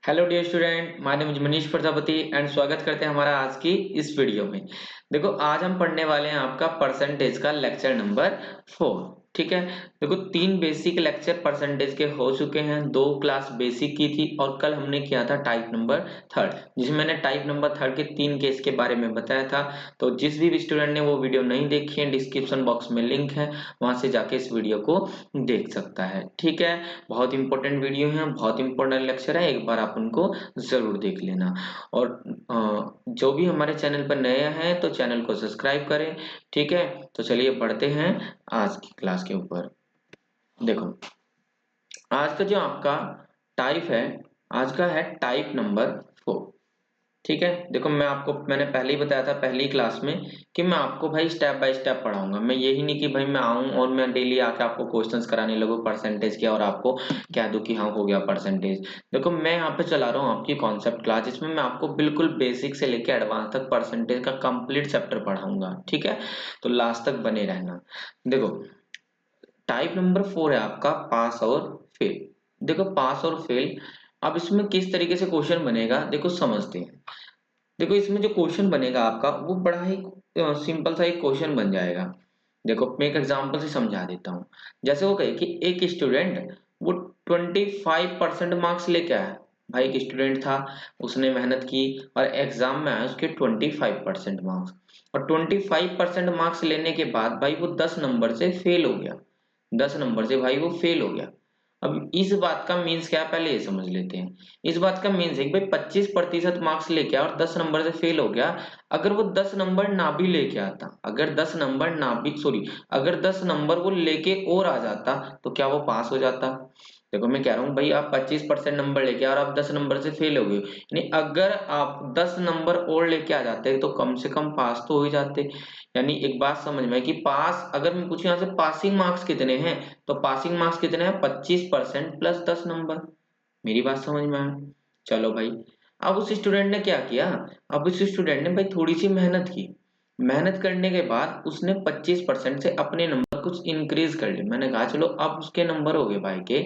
Hello dear student, my name is Manish Prajapati and स्वागत करते हैं हमारा आज की इस वीडियो में। देखो आज हम पढ़ने वाले हैं आपका परसेंटेज का लेक्चर नंबर 4। ठीक है। देखो 3 बेसिक लेक्चर परसेंटेज के हो चुके हैं, 2 क्लास बेसिक की थी और कल हमने किया था टाइप नंबर 3 जिसमें मैंने टाइप नंबर 3 के 3 केस के बारे में बताया था। तो जिस भी स्टूडेंट ने वो वीडियो नहीं देखी है, डिस्क्रिप्शन बॉक्स में लिंक है, वहां से जाके इस वीडियो को देख सकता है। ठीक है। बहुत इंपॉर्टेंट वीडियो है, बहुत इंपॉर्टेंट लेक्चर है, एक बार आप उनको जरूर देख लेना। और जो भी हमारे चैनल पर नए हैं तो चैनल को सब्सक्राइब करें। ठीक है। तो चलिए बढ़ते हैं आज की क्लास के ऊपर। देखो आज का जो आपका टाइप है, आज का है टाइप नंबर 4। ठीक है। देखो मैंने पहले ही बताया था पहली क्लास में कि मैं आपको भाई स्टेप बाय स्टेप पढ़ाऊंगा। मैं यही नहीं कि भाई मैं आऊं और मैं डेली आके आपको क्वेश्चंस कराने लगूं परसेंटेज के और आपको कह दूं कि हाँ हो गया परसेंटेज। देखो मैं यहाँ पे चला रहा हूँ आपकी कॉन्सेप्ट क्लास, जिसमें मैं आपको बिल्कुल बेसिक से लेकर एडवांस तक परसेंटेज का कंप्लीट चैप्टर पढ़ाऊंगा। ठीक है। तो लास्ट तक बने रहना। देखो टाइप नंबर 4 है आपका पास और फेल। देखो पास और फेल, अब इसमें किस तरीके से क्वेश्चन बनेगा देखो समझते हैं। देखो इसमें जो क्वेश्चन बनेगा आपका वो बड़ा ही सिंपल सा एक क्वेश्चन बन जाएगा। देखो मैं एक एग्जांपल से समझा देता हूँ। जैसे वो कहे कि एक स्टूडेंट वो 25% मार्क्स लेके आया। भाई एक स्टूडेंट था, उसने मेहनत की और एग्जाम में आया उसके 25% मार्क्स। और 25% मार्क्स लेने के बाद भाई वो 10 नंबर से फेल हो गया। 10 नंबर से भाई वो फेल हो गया। अब इस बात का मीन्स क्या है पहले ये समझ लेते हैं। इस बात का मीन्स है कि भाई 25% मार्क्स लेके आया और 10 नंबर से फेल हो गया। अगर वो 10 नंबर ना भी लेके आता, अगर 10 नंबर ना भी सॉरी अगर 10 नंबर वो लेके और आ जाता तो क्या वो पास हो जाता? देखो मैं कह रहा हूँ भाई आप 25% नंबर लेके और आप 10 नंबर से फेल हो गए, यानी अगर आप 10 नंबर और लेके आ जाते तो कम से कम पास तो हो ही जाते। यानी एक बात समझ में कि पास, अगर मैं पूछूं यहाँ से पासिंग मार्क्स कितने हैं, तो पासिंग मार्क्स कितने हैं 25% प्लस 10 नंबर। मेरी बात समझ में आया? चलो भाई, अब उस स्टूडेंट ने क्या किया, अब उस स्टूडेंट ने भाई थोड़ी सी मेहनत की। मेहनत करने के बाद उसने 25% से अपने नंबर कुछ इंक्रीज कर लिए। मैंने कहा चलो अब उसके नंबर हो गए भाई के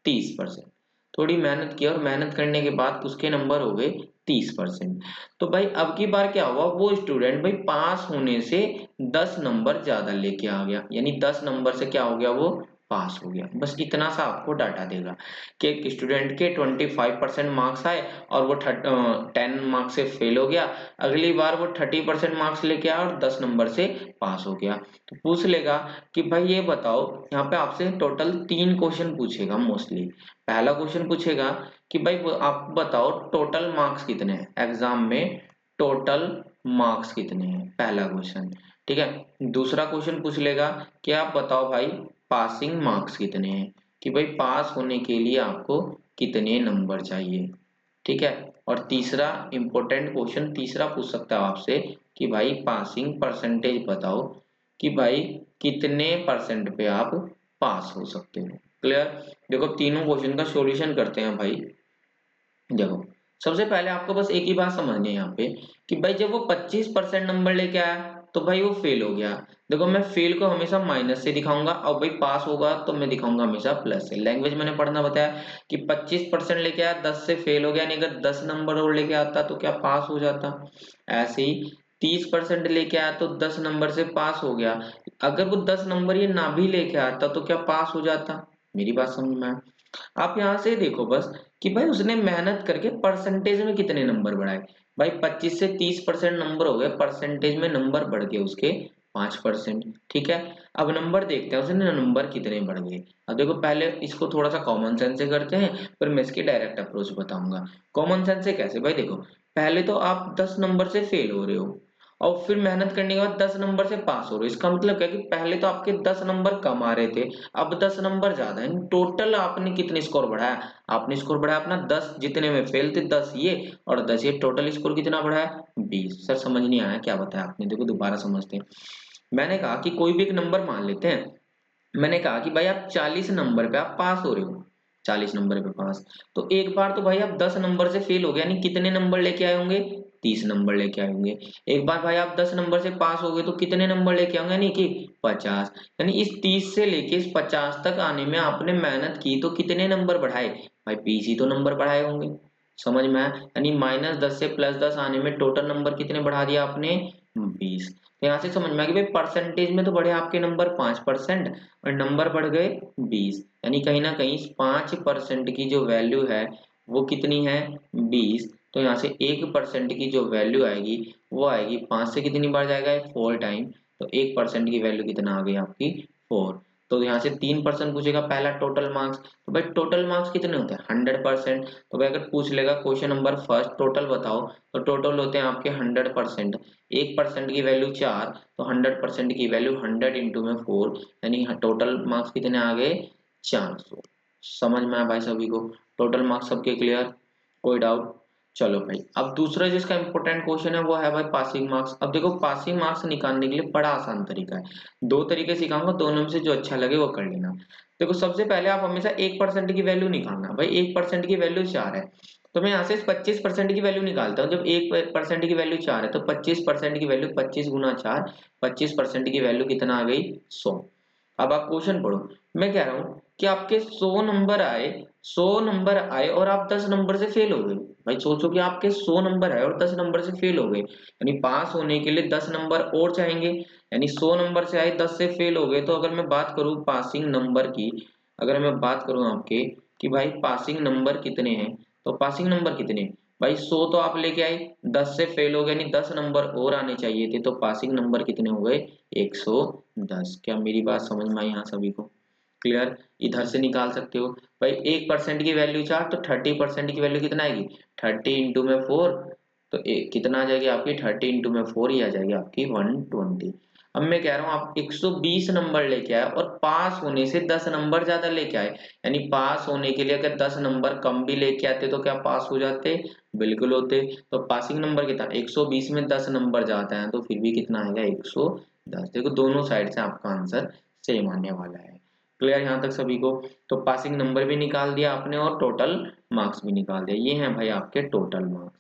30%। थोड़ी मेहनत की और मेहनत करने के बाद उसके नंबर हो गए 30%। तो भाई अब की बार क्या हुआ, वो स्टूडेंट भाई पास होने से 10 नंबर ज्यादा लेके आ गया, यानी 10 नंबर से क्या हो गया, वो पास हो गया। बस इतना सा आपको डाटा देगा कि एक स्टूडेंट के 25% मार्क्स आए और वो 10 मार्क्स से फेल हो गया। अगली बार वो 30% मार्क्स लेके आया और 10 नंबर से पास हो गया। तो पूछ लेगा कि भाई ये बताओ, यहाँ पे आपसे टोटल 3 क्वेश्चन पूछेगा मोस्टली। पहला क्वेश्चन पूछेगा कि भाई आप बताओ टोटल मार्क्स कितने हैं एग्जाम में, टोटल मार्क्स कितने हैं, पहला क्वेश्चन। ठीक है। दूसरा क्वेश्चन पूछ लेगा कि आप बताओ भाई पासिंग मार्क्स कितने हैं, कि भाई पास होने के लिए आपको कितने नंबर चाहिए। ठीक है। और तीसरा इंपॉर्टेंट क्वेश्चन तीसरा पूछ सकता है आपसे कि भाई पासिंग परसेंटेज बताओ, कि भाई कितने परसेंट पे आप पास हो सकते हो। क्लियर? देखो तीनों क्वेश्चन का सॉल्यूशन करते हैं भाई। देखो सबसे पहले आपको बस एक ही बात समझनी है यहाँ पे कि भाई जब वो 25% नंबर लेके आया तो भाई वो फेल हो गया। देखो मैं फेल को हमेशा माइनस से दिखाऊंगा और भाई पास होगा तो मैं दिखाऊंगा हमेशा प्लस से। लैंग्वेज मैंने पढ़ना बताया कि 25% लेके आया 10 से फेल हो गया, नहीं अगर 10 नंबर और लेके आता तो क्या पास हो जाता। ऐसे ही 30% लेके आया तो 10 नंबर से पास हो गया। अगर वो 10 नंबर ये ना भी लेके आता तो क्या पास हो जाता। मेरी बात समझ में आया? आप यहाँ से देखो बस कि भाई उसने मेहनत करके परसेंटेज में कितने नंबर बढ़ाए। भाई 25 से 30% नंबर हो गए, परसेंटेज में नंबर बढ़ गए उसके 5%। ठीक है। अब नंबर देखते हैं उसने नंबर कितने बढ़ गए। अब देखो पहले इसको थोड़ा सा कॉमन सेंस से करते हैं, फिर मैं इसकी डायरेक्ट अप्रोच बताऊंगा। कॉमन सेंस से कैसे, भाई देखो पहले तो आप 10 नंबर से फेल हो रहे हो और फिर मेहनत करने के बाद 10 नंबर से पास हो रहे हो। इसका मतलब क्या है कि पहले तो आपके 10 नंबर कम आ रहे थे, अब 10 नंबर ज्यादा है। टोटल आपने कितने स्कोर बढ़ाया, आपने स्कोर बढ़ाया अपना 10, जितने में फेल थे 10 ये और 10 ये, टोटल स्कोर कितना बढ़ाया 20। सर समझ नहीं आया क्या बताया आपने? देखो दोबारा समझते हैं। मैंने कहा कि कोई भी एक नंबर मान लेते हैं। मैंने कहा कि भाई आप 40 नंबर पे आप पास हो रहे हो, 40 नंबर पे पास। तो एक बार तो भाई आप 10 नंबर से फेल हो गए, यानी कितने नंबर लेके आए होंगे, 30 नंबर लेके आए होंगे। एक बार भाई आप 10 नंबर से पास हो गए तो कितने नंबर लेके आएंगे, यानी कि 50। यानी इस 30 से लेके इस 50 तक आने में आपने मेहनत की तो कितने नंबर बढ़ाए, भाई 20 ही तो नंबर बढ़ाए होंगे। समझ में आया? यानी -10 से +10 आने में टोटल नंबर कितने बढ़ा दिया आपने? 20। तो यहाँ से समझ में आ गया भाई परसेंटेज में तो बढ़े आपके नंबर 5% और नंबर बढ़ गए 20। यानी कहीं ना कहीं 5% की जो वैल्यू है वो कितनी है? 20। तो यहाँ से 1% की जो वैल्यू आएगी वो आएगी 5 से कितनी बार जाएगा? 4 टाइम। तो 1% की वैल्यू कितना आ गई आपकी? 4। तो यहाँ से 3% पूछेगा पहला टोटल मार्क्स। तो भाई टोटल मार्क्स कितने होते हैं? 100%। तो भाई अगर पूछ लेगा क्वेश्चन नंबर फर्स्ट टोटल बताओ, तो टोटल होते हैं आपके 100%। 1% की वैल्यू 4, तो 100% की वैल्यू 100 इंटू में 4, यानी टोटल मार्क्स कितने आ गए? 400। समझ में आया भाई सभी को? टोटल मार्क्स सबके क्लियर? कोई डाउट? चलो भाई, अब दूसरा जिसका इंपॉर्टेंट क्वेश्चन है वो है भाई पासिंग मार्क्स। अब देखो पासिंग मार्क्स निकालने के लिए बड़ा आसान तरीका है। 2 तरीके सिखाऊंगा, दोनों में से जो अच्छा लगे वो कर लेना। देखो सबसे पहले आप हमेशा 1% की वैल्यू निकालना। भाई 1% की वैल्यू 4 है, तो मैं यहाँ से 25% की वैल्यू निकालता हूँ। जब 1% की वैल्यू 4 है तो 25% की वैल्यू 25 गुना 4, 25% की वैल्यू कितना आ गई? 100। अब आप क्वेश्चन पढ़ो। मैं कह रहा हूँ कि आपके 100 नंबर आए, 100 नंबर आए और आप 10 नंबर से फेल हो गए। भाई सोचो कि आपके 100 नंबर है और 10 नंबर से फेल हो गए, यानी पास होने के लिए 10 नंबर और चाहेंगे। यानी 100 नंबर से आए, 10 से फेल हो गए। तो अगर मैं बात करूं पासिंग नंबर की, अगर मैं बात करूं आपके कि भाई पासिंग नंबर कितने हैं, तो पासिंग नंबर कितने? भाई 100 तो आप लेके आए, 10 से फेल हो गए, यानी 10 नंबर और आने चाहिए थे। तो पासिंग नंबर कितने हो गए? 110। क्या मेरी बात समझ में आई यहाँ सभी को? क्लियर? इधर से निकाल सकते हो। भाई 1% की वैल्यू 4, तो 30% की वैल्यू कितना आएगी? 30 इंटू में 4, तो कितना आ जाएगी आपकी? 30 इंटू में 4 ही आ जाएगी आपकी 120। अब मैं कह रहा हूँ आप 120 नंबर लेके आए और पास होने से 10 नंबर ज्यादा लेके आए, यानी पास होने के लिए अगर 10 नंबर कम भी लेके आते तो क्या पास हो जाते? बिल्कुल होते। तो पासिंग नंबर कितना? 120 में 10 नंबर जाता है तो फिर भी कितना आएगा? 110। देखो दोनों साइड से आपका आंसर सेम आने वाला है। क्लियर यहाँ तक सभी को? तो पासिंग नंबर भी निकाल दिया आपने और टोटल मार्क्स भी निकाल दिया। ये हैं भाई आपके टोटल मार्क्स।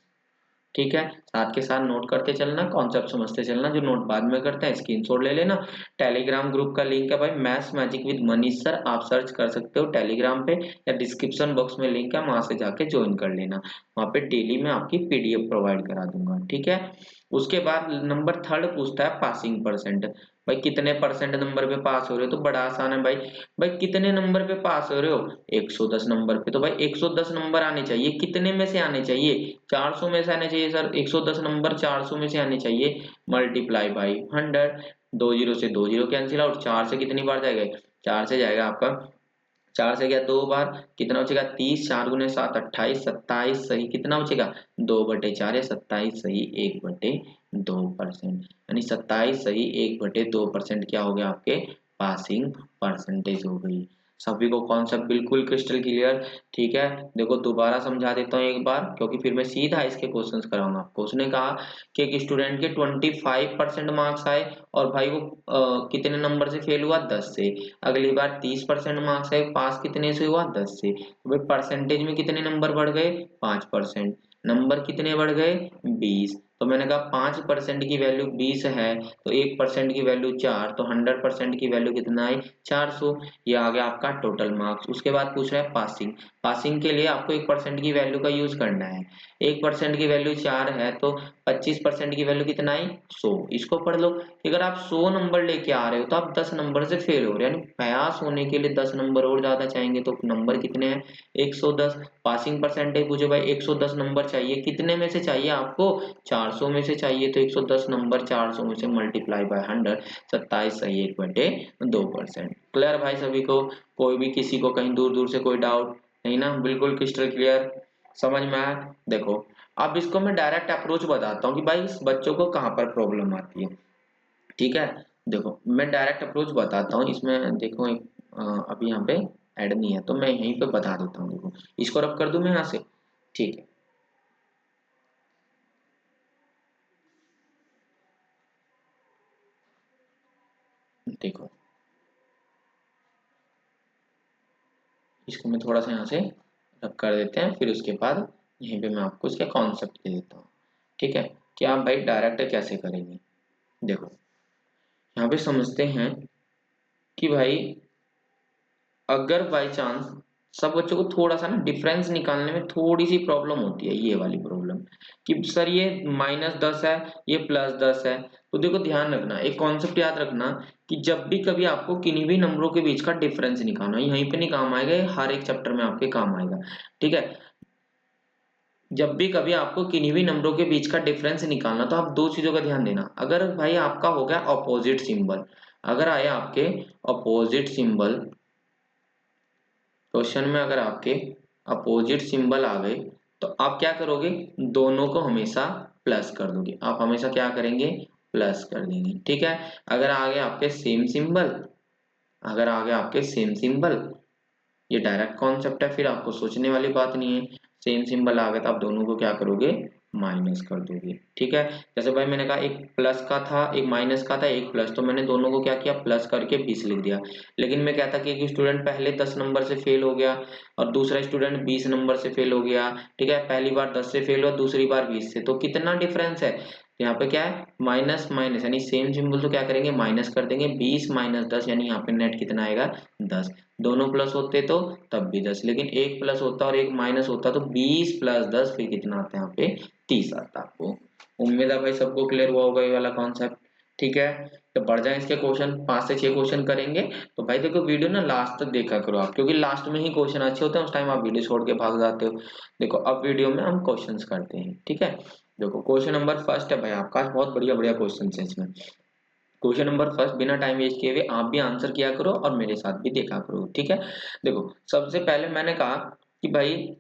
ठीक है, साथ के साथ नोट करते चलना, कॉन्सेप्ट समझते चलना। जो नोट बाद में करते हैं स्क्रीनशॉट ले लेना। टेलीग्राम ग्रुप का लिंक है भाई, maths magic with Manish sir, आप सर्च कर सकते हो टेलीग्राम पे, या डिस्क्रिप्शन बॉक्स में लिंक है, वहां से जाके ज्वाइन कर लेना। वहां पे डेली मैं आपकी पीडीएफ प्रोवाइड करा दूंगा। ठीक है, उसके बाद नंबर थर्ड पूछता है पासिंग परसेंट। भाई कितने परसेंट नंबर पे पास हो रहे हो? तो बड़ा आसान है भाई। भाई कितने नंबर पे पास हो रहे हो? 110 नंबर पे। तो भाई 110 नंबर आने चाहिए, कितने में से आने चाहिए? 400 में से आने चाहिए सर। 110 नंबर 400 में से आने चाहिए, मल्टीप्लाई बाई 100। 2 जीरो से 2 जीरो कैंसिल आउट। 4 से कितनी बार जाएगा? 4 से जाएगा आपका, 4 से गया 2 बार, कितना बचेगा? 30। 4 गुने 7 28, 27 सही कितना बचेगा? 2/4 या 27 सही 1/2%। यानी 27 सही 1/2% क्या हो गया आपके? पासिंग परसेंटेज हो गई। सभी को कॉन्सेप्ट बिल्कुल क्रिस्टल क्लियर? ठीक है, देखो दोबारा समझा देता हूँ एक बार, क्योंकि फिर मैं सीधा इसके क्वेश्चंस कराऊंगा आपको। उसने कहा कि एक स्टूडेंट के 25% मार्क्स आए और भाई वो कितने नंबर से फेल हुआ? 10 से। अगली बार 30% मार्क्स आए, पास कितने से हुआ? 10 से। तो भाई परसेंटेज में कितने नंबर बढ़ गए? 5%। नंबर कितने बढ़ गए? 20। तो मैंने कहा 5% की वैल्यू 20 है, तो 1% की वैल्यू 4, तो 100% की वैल्यू कितना आई? 400। ये आ गया आपका टोटल मार्क्स। उसके बाद पूछ रहा है पासिंग। पासिंग के लिए आपको 1% की वैल्यू का यूज करना है। 1% की वैल्यू 4 है, तो 25% की वैल्यू कितना आई? 100। इसको पढ़ लो कि अगर आप 100 नंबर लेके आ रहे हो तो आप 10 नंबर से फेल हो रहे हो, यानी पास होने के लिए 10 नंबर और ज्यादा चाहेंगे। तो नंबर कितने हैं? 110। पासिंग परसेंटेज पूछे भाई 110 नंबर चाहिए, कितने में से चाहिए आपको? 400 में से चाहिए। तो 110 नंबर 400 में से मल्टीप्लाई बाय 100, 27 सही 1/2%। क्लियर भाई सभी को? कोई भी किसी को कहीं दूर दूर से कोई डाउट नहीं ना? बिल्कुल क्रिस्टल क्लियर, समझ में आया? देखो अब इसको मैं डायरेक्ट अप्रोच बताता हूँ कि भाई इस बच्चों को कहाँ पर प्रॉब्लम आती है। ठीक है, देखो मैं डायरेक्ट अप्रोच बताता हूँ इसमें। देखो एक अभी यहाँ पे ऐड नहीं है तो मैं यहीं पे बता देता हूँ। देखो इसको रब कर दूं मैं यहाँ से। ठीक है, देखो इसको मैं थोड़ा सा यहाँ से रब कर देते हैं, फिर उसके बाद यहीं पे मैं आपको इसके कॉन्सेप्ट दे देता हूँ। ठीक है, कि आप भाई डायरेक्ट कैसे करेंगे। देखो यहाँ पे समझते हैं कि भाई अगर बाई चांस सब बच्चों को थोड़ा सा ना डिफरेंस निकालने में थोड़ी सी प्रॉब्लम होती है, ये वाली प्रॉब्लम कि सर ये -10 है, ये +10 है। तो देखो ध्यान रखना, एक कॉन्सेप्ट याद रखना कि जब भी कभी आपको किन्हीं भी नंबरों के बीच का डिफरेंस निकालना, यहीं पे नहीं काम आएगा, ये हर एक चैप्टर में आपके काम आएगा, ठीक है। जब भी कभी आपको किन्हीं भी नंबरों के बीच का डिफरेंस निकालना, तो आप दो चीजों का ध्यान देना। अगर भाई आपका हो गया अपोजिट सिंबल, अगर आया आपके अपोजिट सिंबल, क्वेश्चन में अगर आपके अपोजिट सिंबल आ गए, तो आप क्या करोगे, दोनों को हमेशा प्लस कर दोगे। आप हमेशा क्या करेंगे, प्लस कर देंगे, ठीक है। अगर आ गए आपके सेम सिंबल, अगर आ गए आपके सेम सिंबल, ये डायरेक्ट कॉन्सेप्ट है, फिर आपको सोचने वाली बात नहीं है। सेम सिंबल आ गया तो आप दोनों को क्या करोगे, माइनस कर दोगे, ठीक है। जैसे भाई मैंने कहा एक प्लस का था, एक माइनस का था, एक प्लस, तो मैंने दोनों को क्या किया, प्लस करके 20 लिख दिया। लेकिन मैं कहता कि एक स्टूडेंट पहले 10 नंबर से फेल हो गया और दूसरा स्टूडेंट 20 नंबर से फेल हो गया, ठीक है। पहली बार 10 से फेल हुआ, दूसरी बार 20 से, तो कितना डिफरेंस है, यहाँ पे क्या है, माइनस माइनस, यानी सेम सिंबल तो क्या करेंगे, माइनस कर देंगे। 20 - 10 यानी यहाँ पे नेट कितना आएगा, 10। दोनों प्लस होते तो तब भी 10, लेकिन एक प्लस होता और एक माइनस होता तो 20 + 10 फिर कितना आता है, यहाँ पे 30 आता आपको। उम्मीद है भाई सबको क्लियर हुआ होगा ये वाला कॉन्सेप्ट, ठीक है। तो बढ़ जाए इसके क्वेश्चन, 5 से 6 क्वेश्चन करेंगे। तो भाई देखो वीडियो ना लास्ट तक देखा करो आप, क्योंकि लास्ट में ही क्वेश्चन अच्छे होते हैं, उस टाइम आप वीडियो छोड़ के भाग जाते हो। देखो अब वीडियो में हम क्वेश्चन करते हैं, ठीक है। देखो क्वेश्चन नंबर फर्स्ट है भाई आपका, बहुत बढ़िया बढ़िया क्वेश्चन है इसमें। क्वेश्चन नंबर फर्स्ट, बिना टाइम वेस्ट किए हुए आप भी आंसर किया करो और मेरे साथ भी देखा करो, ठीक है। देखो सबसे पहले मैंने कहा कि भाई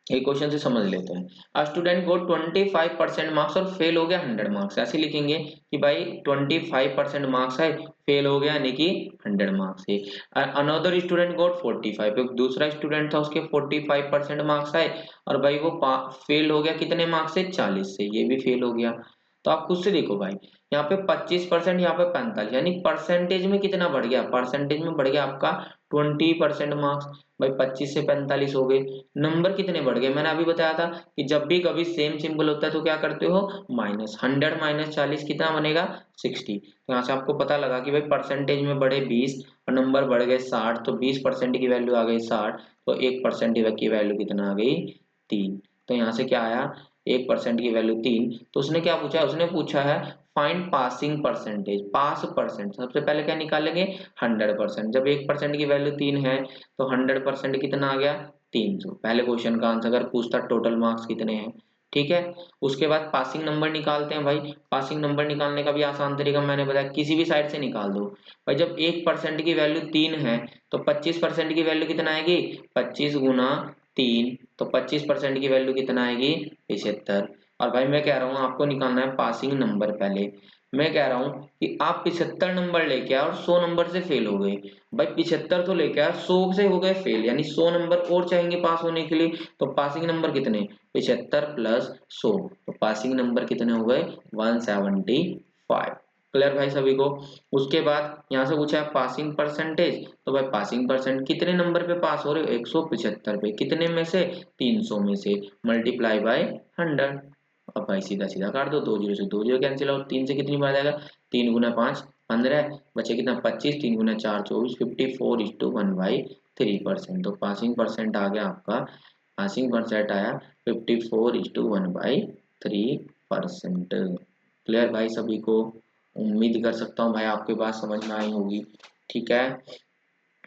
एक क्वेश्चन से समझ लेते हैं। अ स्टूडेंट गोट 25% मार्क्स और फेल हो गया 100 मार्क्स, ऐसे लिखेंगे कि भाई 25% मार्क्स है, फेल हो गया यानी कि 100 मार्क्स है। अनदर स्टूडेंट गोट 45, एक दूसरा स्टूडेंट था उसके 45% मार्क्स आए और भाई वो फेल हो गया कितने मार्क्स से, 40 से, ये भी फेल हो गया। तो आप खुद से देखो भाई, यहाँ पे 25%, यहाँ पे 45, यानी परसेंटेज में कितना बढ़ गया, परसेंटेज में बढ़ गया आपका 20% मार्क्स। भाई 25 से 45 हो गए, नंबर कितने बढ़ गए, मैंने अभी बताया था कि जब भी कभी सेम सिंबल होता है तो क्या करते हो, माइनस। 100 - 40 कितना बनेगा, 60। तो यहाँ से आपको पता लगा कि भाई परसेंटेज में बढ़े 20 और नंबर बढ़ गए 60, तो 20% की वैल्यू आ गई 60, तो 1% की वैल्यू कितना आ गई, 3। तो यहाँ से क्या आया, 1% की वैल्यू 3। तो उसने क्या पूछा, उसने पूछा है फाइंड पासिंग परसेंटेज, पास परसेंट। सबसे पहले क्या निकालेंगे, 100%। जब 1% की वैल्यू 3 है तो 100% कितना आ गया, 300। पहले क्वेश्चन का आंसर अगर पूछता टोटल मार्क्स कितने हैं, ठीक है। उसके बाद पासिंग नंबर निकालते हैं भाई। पासिंग नंबर निकालने का भी आसान तरीका मैंने बताया, किसी भी साइड से निकाल दो। भाई जब 1% की वैल्यू 3 है तो 25% की वैल्यू कितना आएगी, 25 गुना 3, तो 25% की वैल्यू कितना आएगी, 75। और भाई मैं कह रहा हूँ आपको निकालना है पासिंग नंबर। पहले मैं कह रहा हूँ कि आप 75 नंबर लेके आए और 100 नंबर से फेल हो गए। भाई 75 तो लेके आए, 100 से हो गए फेल, यानी 100 नंबर और चाहिए पास होने के लिए। तो पासिंग नंबर कितने, 75 + 100, तो पासिंग नंबर कितने हो गए, 175। क्लियर भाई सभी को। उसके बाद यहाँ से पूछा है पासिंग परसेंटेज, तो भाई पासिंग परसेंट कितने नंबर पे पास हो रहे हो, 175 पे, कितने में से, 300 में से, मल्टीप्लाई बाय 100। अब भाई सीधा सीधा काट दो, 2 जीरो से 2 जीरो कैंसिल आउट, 3 से कितनी बार जाएगा, 3 गुना 5 15, बचे कितना 25, 3 गुना 4 24, 54:1/3%। तो पासिंग परसेंट आ गया आपका, पासिंग परसेंट आया 54:1/3%। क्लियर भाई सभी को। उम्मीद कर सकता हूँ भाई आपके बात समझ में आई होगी, ठीक है।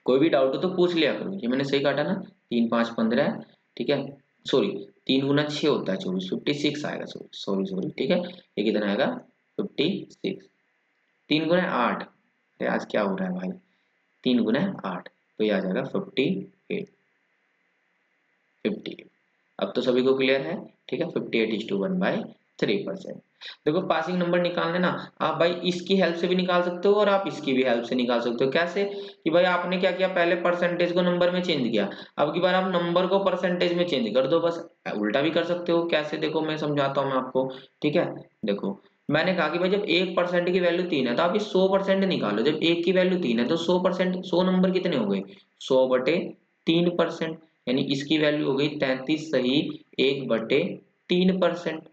कोई भी डाउट हो तो पूछ लिया करो। ये मैंने सही काटा ना, 3 5 15, ठीक है। सॉरी 3 गुना 6 होता है 24, 56 आएगा, सॉरी सॉरी, ठीक है। ये कितना आएगा, 56। 3 गुना 8, अरे आज क्या हो रहा है भाई, 3 गुना 8, तो ये आ जाएगा 58। 58। अब तो सभी को क्लियर है, ठीक है। 58:1/3%। देखो पासिंग नंबर निकालने ना, आप भाई इसकी हेल्प से भी निकाल सकते हो और आप इसकी भी हेल्प से निकाल सकते हो। कैसे, कि भाई आपने क्या किया, पहले परसेंटेज को नंबर में चेंज किया, अब की बार आप नंबर को परसेंटेज में चेंज कर दो बस। उल्टा भी कर सकते हो, कैसे देखो मैं समझाता हूँ मैं आपको, ठीक है। देखो मैंने कहा कि भाई जब 1% की वैल्यू 3 है तो आप इस 100% निकालो। जब 1 की वैल्यू 3 है तो 100%, 100 नंबर कितने हो गए, 100/3%, यानी इसकी वैल्यू हो गई 33 सही 1/3%।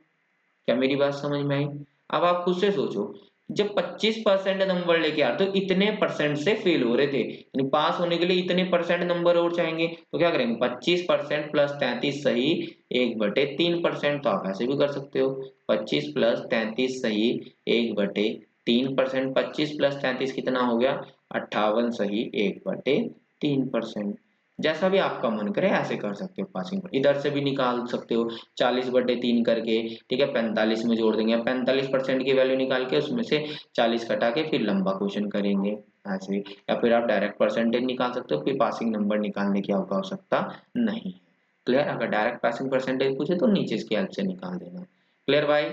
क्या मेरी बात समझ में आई। अब आप खुद से सोचो जब 25% नंबर लेके आ तो इतने परसेंट से फेल हो रहे थे, यानी पास होने के लिए इतने परसेंट नंबर और चाहेंगे, तो क्या करेंगे 25% प्लस 33 सही 1/3%। तो आप ऐसे भी कर सकते हो 25 प्लस 33 सही 1/3%। 25 प्लस 33 कितना हो गया 58 सही 1/3%। जैसा भी आपका मन करे ऐसे कर सकते हो पासिंग पर, इधर से भी निकाल सकते हो 40/3 करके, ठीक है 45 में जोड़ देंगे, 45% की वैल्यू निकाल के उसमें से 40 कटा के फिर लंबा क्वेश्चन करेंगे ऐसे। या फिर आप डायरेक्ट परसेंटेज निकाल सकते हो, फिर पासिंग नंबर निकालने की आपको आवश्यकता नहीं है। क्लियर? अगर डायरेक्ट पासिंग परसेंटेज पूछे तो नीचे इसकी हेल्प से निकाल देना। क्लियर भाई?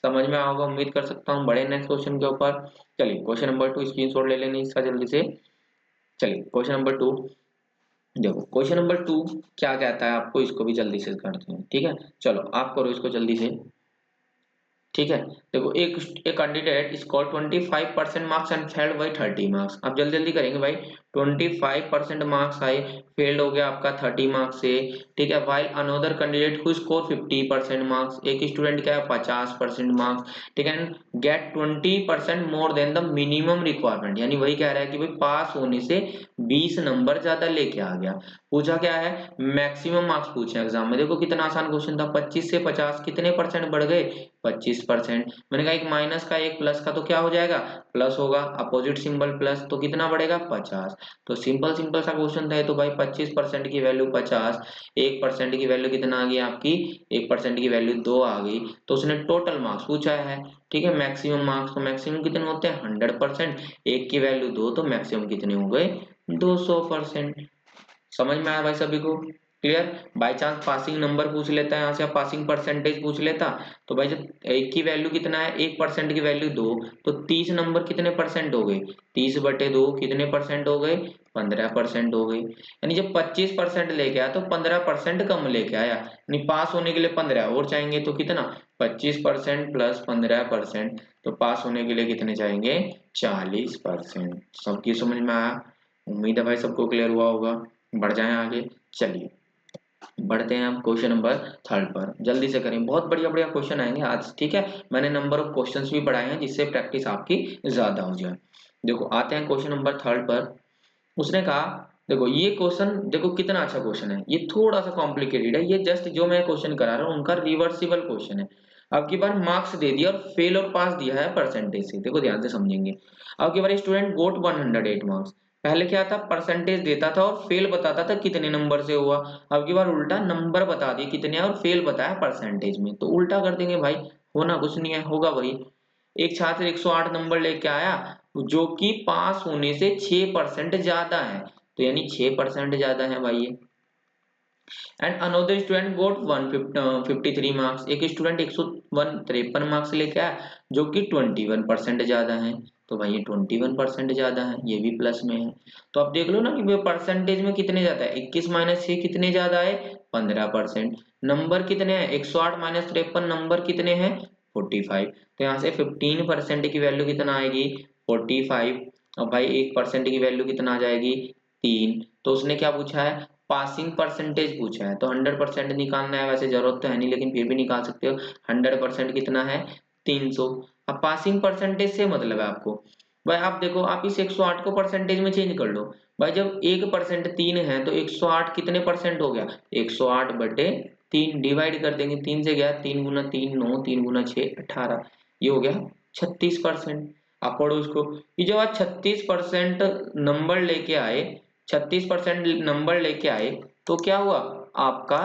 समझ में आओगे उम्मीद कर सकता हूँ। बड़े नेक्स्ट क्वेश्चन के ऊपर। चलिए क्वेश्चन नंबर 2 स्क्रीनशॉट ले लेंगे इसका जल्दी से। चलिए क्वेश्चन नंबर 2 देखो, क्वेश्चन नंबर 2 क्या कहता है आपको, इसको भी जल्दी से करते हैं, ठीक है। चलो आप करो इसको जल्दी से, ठीक है। देखो एक candidate score 25% marks and failed by 30 marks. अब जल्दी जल्दी करेंगे भाई। 25% मार्क्स आए, फेल्ड हो गया आपका 30 मार्क्स से, ठीक है। While another candidate who score 50% marks, एक स्टूडेंट क्या है 50% मार्क्स, ठीक है, get 20% more than the minimum requirement. यानी वही कह रहा है कि भाई पास होने से 20 नंबर ज्यादा लेके आ गया। पूछा क्या है, मैक्सिमम मार्क्स पूछे एग्जाम में। देखो कितना आसान क्वेश्चन था, 25 से 50 कितने परसेंट बढ़ गए 25%। मैंने कहा एक माइनस का एक प्लस का तो क्या हो जाएगा प्लस होगा, अपोजिट सिंबल प्लस, तो कितना बढ़ेगा 50। तो सिंपल सिंपल सा क्वेश्चन था तो भाई 25% की वैल्यू 50, 1% की वैल्यू कितना आ गई आपकी 1% की वैल्यू 2 आ गई। तो उसने टोटल मार्क्स पूछा है, ठीक है, मैक्सिमम मार्क्स। तो मैक्सिमम कितने होते हैं 100%, एक की वैल्यू 2 तो मैक्सिमम कितने हो गए 200%। समझ में आया भाई सभी को? Clear? By chance passing number पूछ लेता है यहाँ से, आप पासिंग परसेंटेज पूछ लेता तो भाई जब एक की वैल्यू कितना है 1% की वैल्यू 2, तो 30 नंबर कितने परसेंट हो गए 30/2 कितने परसेंट हो गए 15% हो गए। यानी जब 25% लेके आया तो 15% कम लेके आया, यानी पास होने के लिए 15 और चाहेंगे तो कितना 25% प्लस 15%, तो पास होने के लिए कितने चाहेंगे 40%। सबकी समझ में आया? उम्मीद है भाई सबको क्लियर हुआ होगा। बढ़ जाएं आगे। चलिए बढ़ते हैं हम क्वेश्चन नंबर 3 पर, जल्दी से करें, बहुत बढ़िया बढ़िया क्वेश्चन आएंगे आज, ठीक है। मैंने नंबर ऑफ क्वेश्चंस भी बढ़ाए हैं जिससे प्रैक्टिस आपकी ज्यादा हो जाए। देखो आते हैं क्वेश्चन नंबर 3 पर। उसने कहा देखो ये क्वेश्चन देखो कितना अच्छा क्वेश्चन है, ये थोड़ा सा कॉम्प्लिकेटेड है, ये जस्ट जो मैं क्वेश्चन करा रहा हूँ उनका रिवर्सिबल क्वेश्चन है। अब की बार मार्क्स दे दिया और फेल और पास दिया है परसेंटेज से, देखो ध्यान से समझेंगे। अब की बार स्टूडेंट गोट 108 मार्क्स, पहले क्या था परसेंटेज देता था और फेल बताता था कितने नंबर से हुआ। अब की बार उल्टा नंबर बता दिए कितने और फेल बताया परसेंटेज में, तो उल्टा कर देंगे भाई, होना कुछ नहीं है होगा वही। एक छात्र 108 नंबर लेके आया जो कि पास होने से 6% ज्यादा है, तो यानी 6% ज्यादा है भाई ये। And another student got 153 marks, एक स्टूडेंट 153 मार्क्स लेके आया जो कि 21% ज्यादा है, तो भाई ये 21% ज्यादा है, ये भी प्लस में है। तो आप देख लो ना कि परसेंटेज में कितने ज्यादा है, 21 माइनस 6 कितने ज्यादा है 15%। नंबर कितने हैं 108 माइनस 53 नंबर कितने हैं 45। तो यहाँ से 15% की वैल्यू कितना आएगी 45। और भाई 1% की वैल्यू कितना आ जाएगी 3। तो उसने क्या पूछा है पासिंग परसेंटेज पूछा है, तो 100% निकालना है, वैसे जरूरत तो है नहीं लेकिन फिर भी निकाल सकते हो। 100% कितना है 300। अब पासिंग परसेंटेज से मतलब है आपको, भाई आप देखो आप इस 108 को परसेंटेज में चेंज कर लो। भाई जब 1% 3 है तो 108 कितने परसेंट हो गया 108/3, डिवाइड कर देंगे 3 से गया 3 गुना 3 9, 3 गुना 6 18, ये हो गया 36%। आप पढ़ो इसको कि जब आप 36% नंबर लेके आए, 36% नंबर लेके आए तो क्या हुआ आपका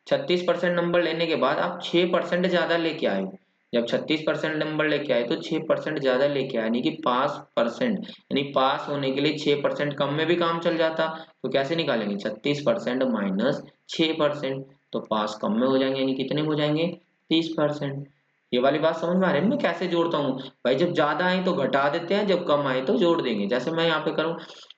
36% नंबर लेने के बाद आप 6% ज्यादा लेके आए। जब 36% नंबर लेके आए तो 6% ज्यादा लेके आए, यानी कि पास परसेंट, यानी पास होने के लिए 6% कम में भी काम चल जाता। तो कैसे निकालेंगे 36% माइनस 6%, तो पास कम में हो जाएंगे, यानी कितने हो जाएंगे 30%। ये वाली बात समझ में आ रही है मैं कैसे जोड़ता हूँ भाई, जब ज्यादा आए तो घटा देते हैं, जब कम आए तो जोड़ देंगे। जैसे मैं यहाँ पे करूँ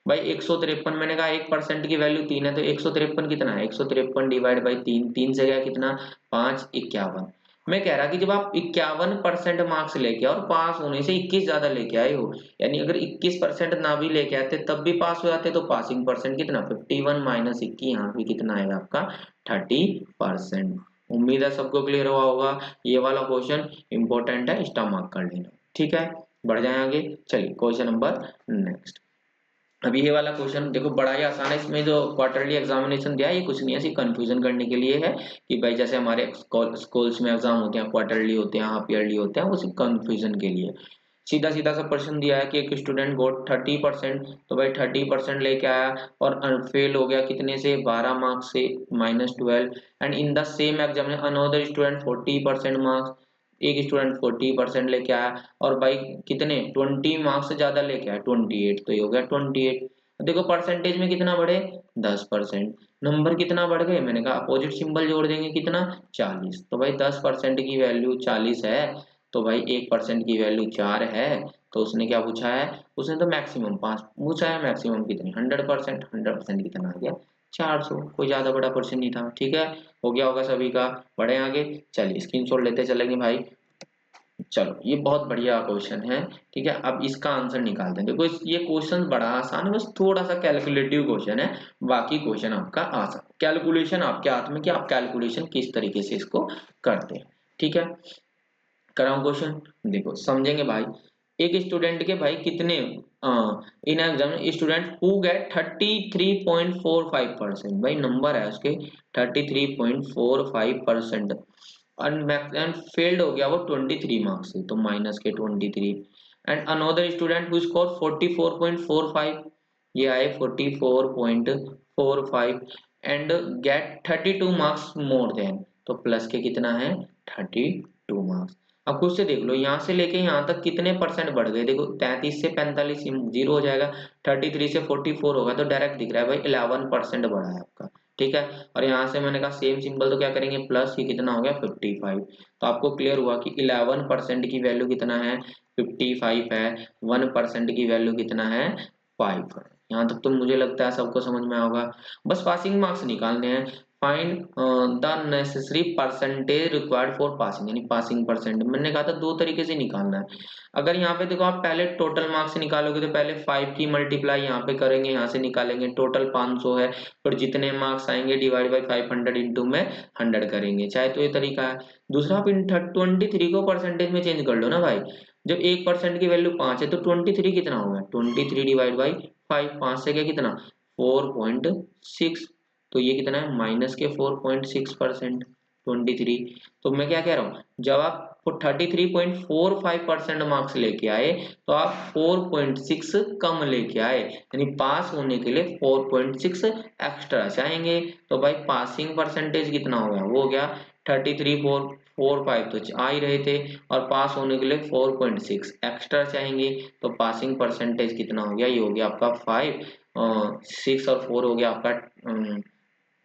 भाई 153, मैंने कहा 1% की वैल्यू 3 है तो 153 कितना है 153 डिवाइड बाई 3, 3 से गया कितना 5 51। मैं कह रहा कि जब आप 51% मार्क्स लेके और पास होने से 21 ज्यादा लेके आए हो, यानी अगर 21% ना भी लेके आते तब भी पास हो जाते, तो पासिंग परसेंट कितना 51 माइनस 21, यहाँ भी कितना आएगा आपका 30%। उम्मीद है सबको क्लियर हुआ होगा। ये वाला क्वेश्चन इंपॉर्टेंट है, स्टार मार्क कर लेना, ठीक है। बढ़ जाए आगे। चलिए क्वेश्चन नंबर नेक्स्ट। अभी ये वाला क्वेश्चन देखो बड़ा ही आसान है। इसमें जो क्वार्टरली एग्जामिनेशन दिया है ये कुछ नहीं है, सिर्फ कंफ्यूजन करने के लिए है कि भाई जैसे हमारे स्कूल्स में एग्जाम होते हैं, क्वार्टरली होते हैं, हाफ ईयरली होते हैं, वो सिर्फ कंफ्यूजन के लिए। सीधा सीधा सा प्रश्न दिया है कि एक स्टूडेंट गोट 30%, तो भाई 30% लेके आया और फेल हो गया कितने से, 12 मार्क्स से, -12। And in the same exam another student 40% marks, एक स्टूडेंट 40% लेके आया और भाई कितने 20 मार्क्स से ज्यादा लेके आया 28, तो ये हो गया 28। देखो परसेंटेज में कितना बढ़े 10%, नंबर कितना बढ़ गए, मैंने कहा अपोजिट सिंबल जोड़ देंगे कितना 40, तो भाई 10% की वैल्यू 40 है, तो भाई 1% की वैल्यू 4 है। तो उसने क्या पूछा है, उसने तो मैक्सिमम 5 पूछा है, मैक्सिमम कितनी 100%, 100% कितना आ गया 400। कोई ज्यादा बड़ा क्वेश्चन नहीं था, ठीक है, हो गया होगा सभी का। बढ़े आगे, चलिए स्क्रीनशॉट लेते चलेंगे भाई। चलो ये बहुत बढ़िया क्वेश्चन है, ठीक है। अब इसका आंसर निकालते हैं। देखो ये क्वेश्चन बड़ा आसान है, बस थोड़ा सा कैलकुलेटिव क्वेश्चन है, बाकी क्वेश्चन आपका आसान। कैलकुलेशन आपके हाथ में कि आप कैलकुलेशन किस तरीके से इसको करते हैं, ठीक है। कराऊं क्वेश्चन, देखो समझेंगे भाई। एक स्टूडेंट के भाई कितने in exam student who get 33.45%, भाई नंबर है उसके 33.45%, एंड फेल्ड हो गया वो 23 मार्क्स से, तो माइनस के 23। And another student who score 44.45, ये आए 44.45 and get 32 marks more than, तो प्लस के कितना है 32 मार्क्स। अब खुद से देख लो यहाँ से लेके यहाँ तक कितने परसेंट बढ़ गए, देखो 33 से 45 जीरो हो जाएगा, 33 से 44 होगा, तो डायरेक्ट दिख रहा है भाई 11% बढ़ा है आपका, ठीक है। और यहाँ से मैंने कहा सेम सिंबल, तो क्या करेंगे प्लस, ये कितना हो गया 55। तो आपको क्लियर हुआ कि 11% की वैल्यू कितना है 55 है, 1% की वैल्यू कितना है 5 है। यहाँ तक तो मुझे लगता है सबको समझ में होगा। बस पासिंग मार्क्स निकालने हैं। Find the necessary percentage required for passing, यानी पासिंग परसेंट। मैंने कहा था दो तरीके से निकालना है। अगर यहाँ पे देखो आप पहले टोटल मार्क्स निकालोगे तो पहले 5 की मल्टीप्लाई यहाँ पे करेंगे, यहाँ से निकालेंगे, टोटल 500 है, फिर जितने मार्क्स आएंगे डिवाइड बाई 500 इंटू में 100 करेंगे, चाहे तो ये तरीका है। दूसरा आप इन 23 को परसेंटेज में चेंज कर लो ना भाई। जब 1% की वैल्यू 5 है तो 23 कितना होगा 23 डिवाइड बाई 5, 5 से क्या कितना 4.6, तो ये कितना है माइनस के 4.6%, 23। तो मैं क्या कह रहा हूँ, जब आप 33.45% मार्क्स लेके आए तो आप 4.6 कम लेके आए, यानी पास होने के लिए 4.6 एक्स्ट्रा चाहेंगे। तो भाई पासिंग परसेंटेज कितना हो गया, वो हो गया 33.45 तो आ ही रहे थे, और पास होने के लिए 4.6 एक्स्ट्रा चाहेंगे, तो पासिंग परसेंटेज कितना हो गया, ये हो गया आपका 5, 6 और 4 हो गया आपका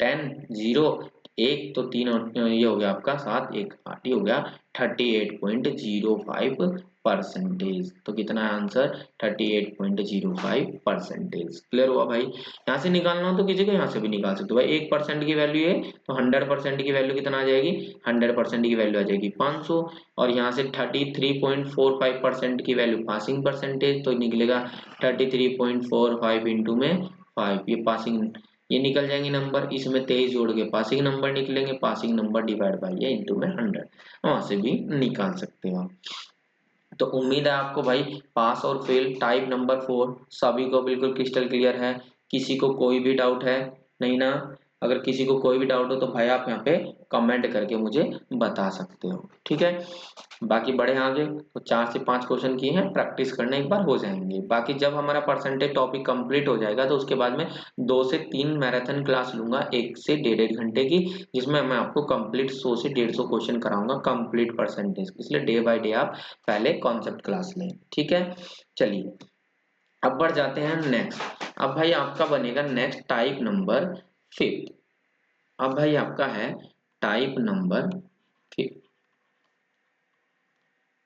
10, 0, 1 तो 3 और ये हो गया आपका 7, 1 8, ये हो गया 38.05%। तो कितना है आंसर 38.05%। क्लियर हुआ भाई। यहाँ से निकालना हो तो किसी को यहाँ से भी निकाल सकते हो भाई। 1% की वैल्यू है तो 100% की वैल्यू कितना आ जाएगी, 100% की वैल्यू आ जाएगी 500, और यहाँ से 33.45% की वैल्यू पासिंग परसेंटेज, तो निकलेगा 33.45 इंटू में 5, ये पासिंग, ये निकल जाएंगे नंबर, इसमें 23 जोड़ के पासिंग नंबर निकलेंगे, पासिंग नंबर डिवाइड बाई ये इंटू में 100, वहां से भी निकाल सकते हो। तो उम्मीद है आपको भाई पास और फेल टाइप नंबर 4 सभी को बिल्कुल क्रिस्टल क्लियर है। किसी को कोई भी डाउट है नहीं ना? अगर किसी को कोई भी डाउट हो तो भाई आप यहाँ पे कमेंट करके मुझे बता सकते हो, ठीक है। बाकी बढ़े आगे, तो 4 से 5 क्वेश्चन किए हैं, प्रैक्टिस करने एक बार हो जाएंगे। बाकी जब हमारा परसेंटेज टॉपिक कंप्लीट हो जाएगा तो उसके बाद में 2 से 3 मैराथन क्लास लूंगा 1 से 1.5 घंटे की, जिसमें मैं आपको कंप्लीट 100 से 150 क्वेश्चन कराऊंगा कंप्लीट परसेंटेज, इसलिए डे बाय डे आप पहले कॉन्सेप्ट क्लास लें, ठीक है। चलिए अब बढ़ जाते हैं नेक्स्ट। अब भाई आपका बनेगा नेक्स्ट टाइप नंबर 5। अब भाई आपका है टाइप नंबर 5।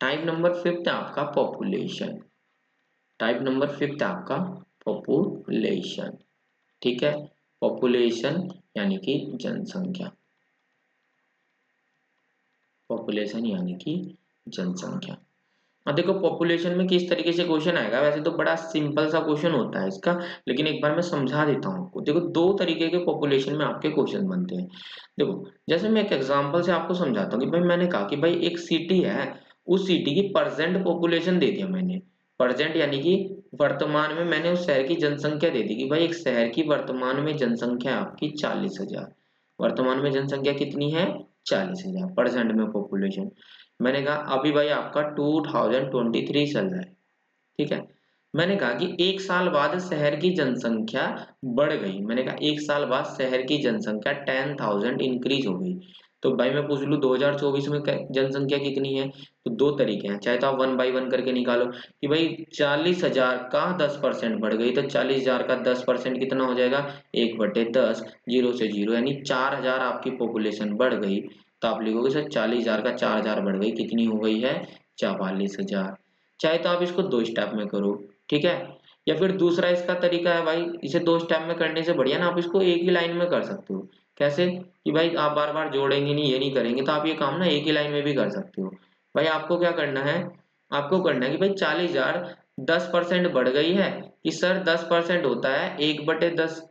टाइप नंबर 5 आपका पॉपुलेशन। टाइप नंबर 5 आपका पॉपुलेशन, ठीक है। पॉपुलेशन यानी कि जनसंख्या, पॉपुलेशन यानी कि जनसंख्या। अब देखो पॉपुलेशन में किस तरीके से क्वेश्चन आएगा, वैसे तो बड़ा सिंपल सा क्वेश्चन होता है इसका, लेकिन एक बार मैं समझा देता हूँ आपको। देखो दो तरीके के पॉपुलेशन में आपके क्वेश्चन बनते हैं। देखो जैसे मैं एक एग्जांपल से आपको समझाता हूँ कि भाई मैंने कहा कि भाई एक सिटी है उस सिटी की परसेंट पॉपुलेशन दे दिया मैंने। परसेंट यानी कि वर्तमान में मैंने उस शहर की जनसंख्या दे दी कि भाई एक शहर की वर्तमान में जनसंख्या आपकी 40,000। वर्तमान में जनसंख्या कितनी है? 40,000। परसेंट में पॉपुलेशन मैंने कहा अभी भाई आपका 2023 चल रहा है, ठीक है। मैंने कहा कि एक साल बाद शहर की जनसंख्या बढ़ गई। मैंने कहा एक साल बाद शहर की जनसंख्या 10,000 इंक्रीज हो गई। तो भाई मैं पूछ लूँ 2024 में जनसंख्या कितनी है? तो दो तरीके हैं, चाहे तो आप 1 बाई 1 करके निकालो कि भाई 40,000 का 10% बढ़ गई तो 40,000 का 10% कितना हो जाएगा? 1/10, जीरो से जीरो, यानी 4,000 आपकी पॉपुलेशन बढ़ गई। तो आप लिखोगे सर 40,000 का 4,000 बढ़ गई, कितनी हो गई है? 44,000। चाहे तो आप इसको दो स्टेप में करो, ठीक है। या फिर दूसरा इसका तरीका है भाई, इसे दो स्टेप में करने से बढ़िया ना आप इसको एक ही लाइन में कर सकते हो। कैसे? कि भाई आप बार बार जोड़ेंगे नहीं, ये नहीं करेंगे, तो आप ये काम ना एक ही लाइन में भी कर सकते हो। भाई आपको क्या करना है? आपको करना है कि भाई 40,000 10% बढ़ गई है कि सर 10% होता है 1/10।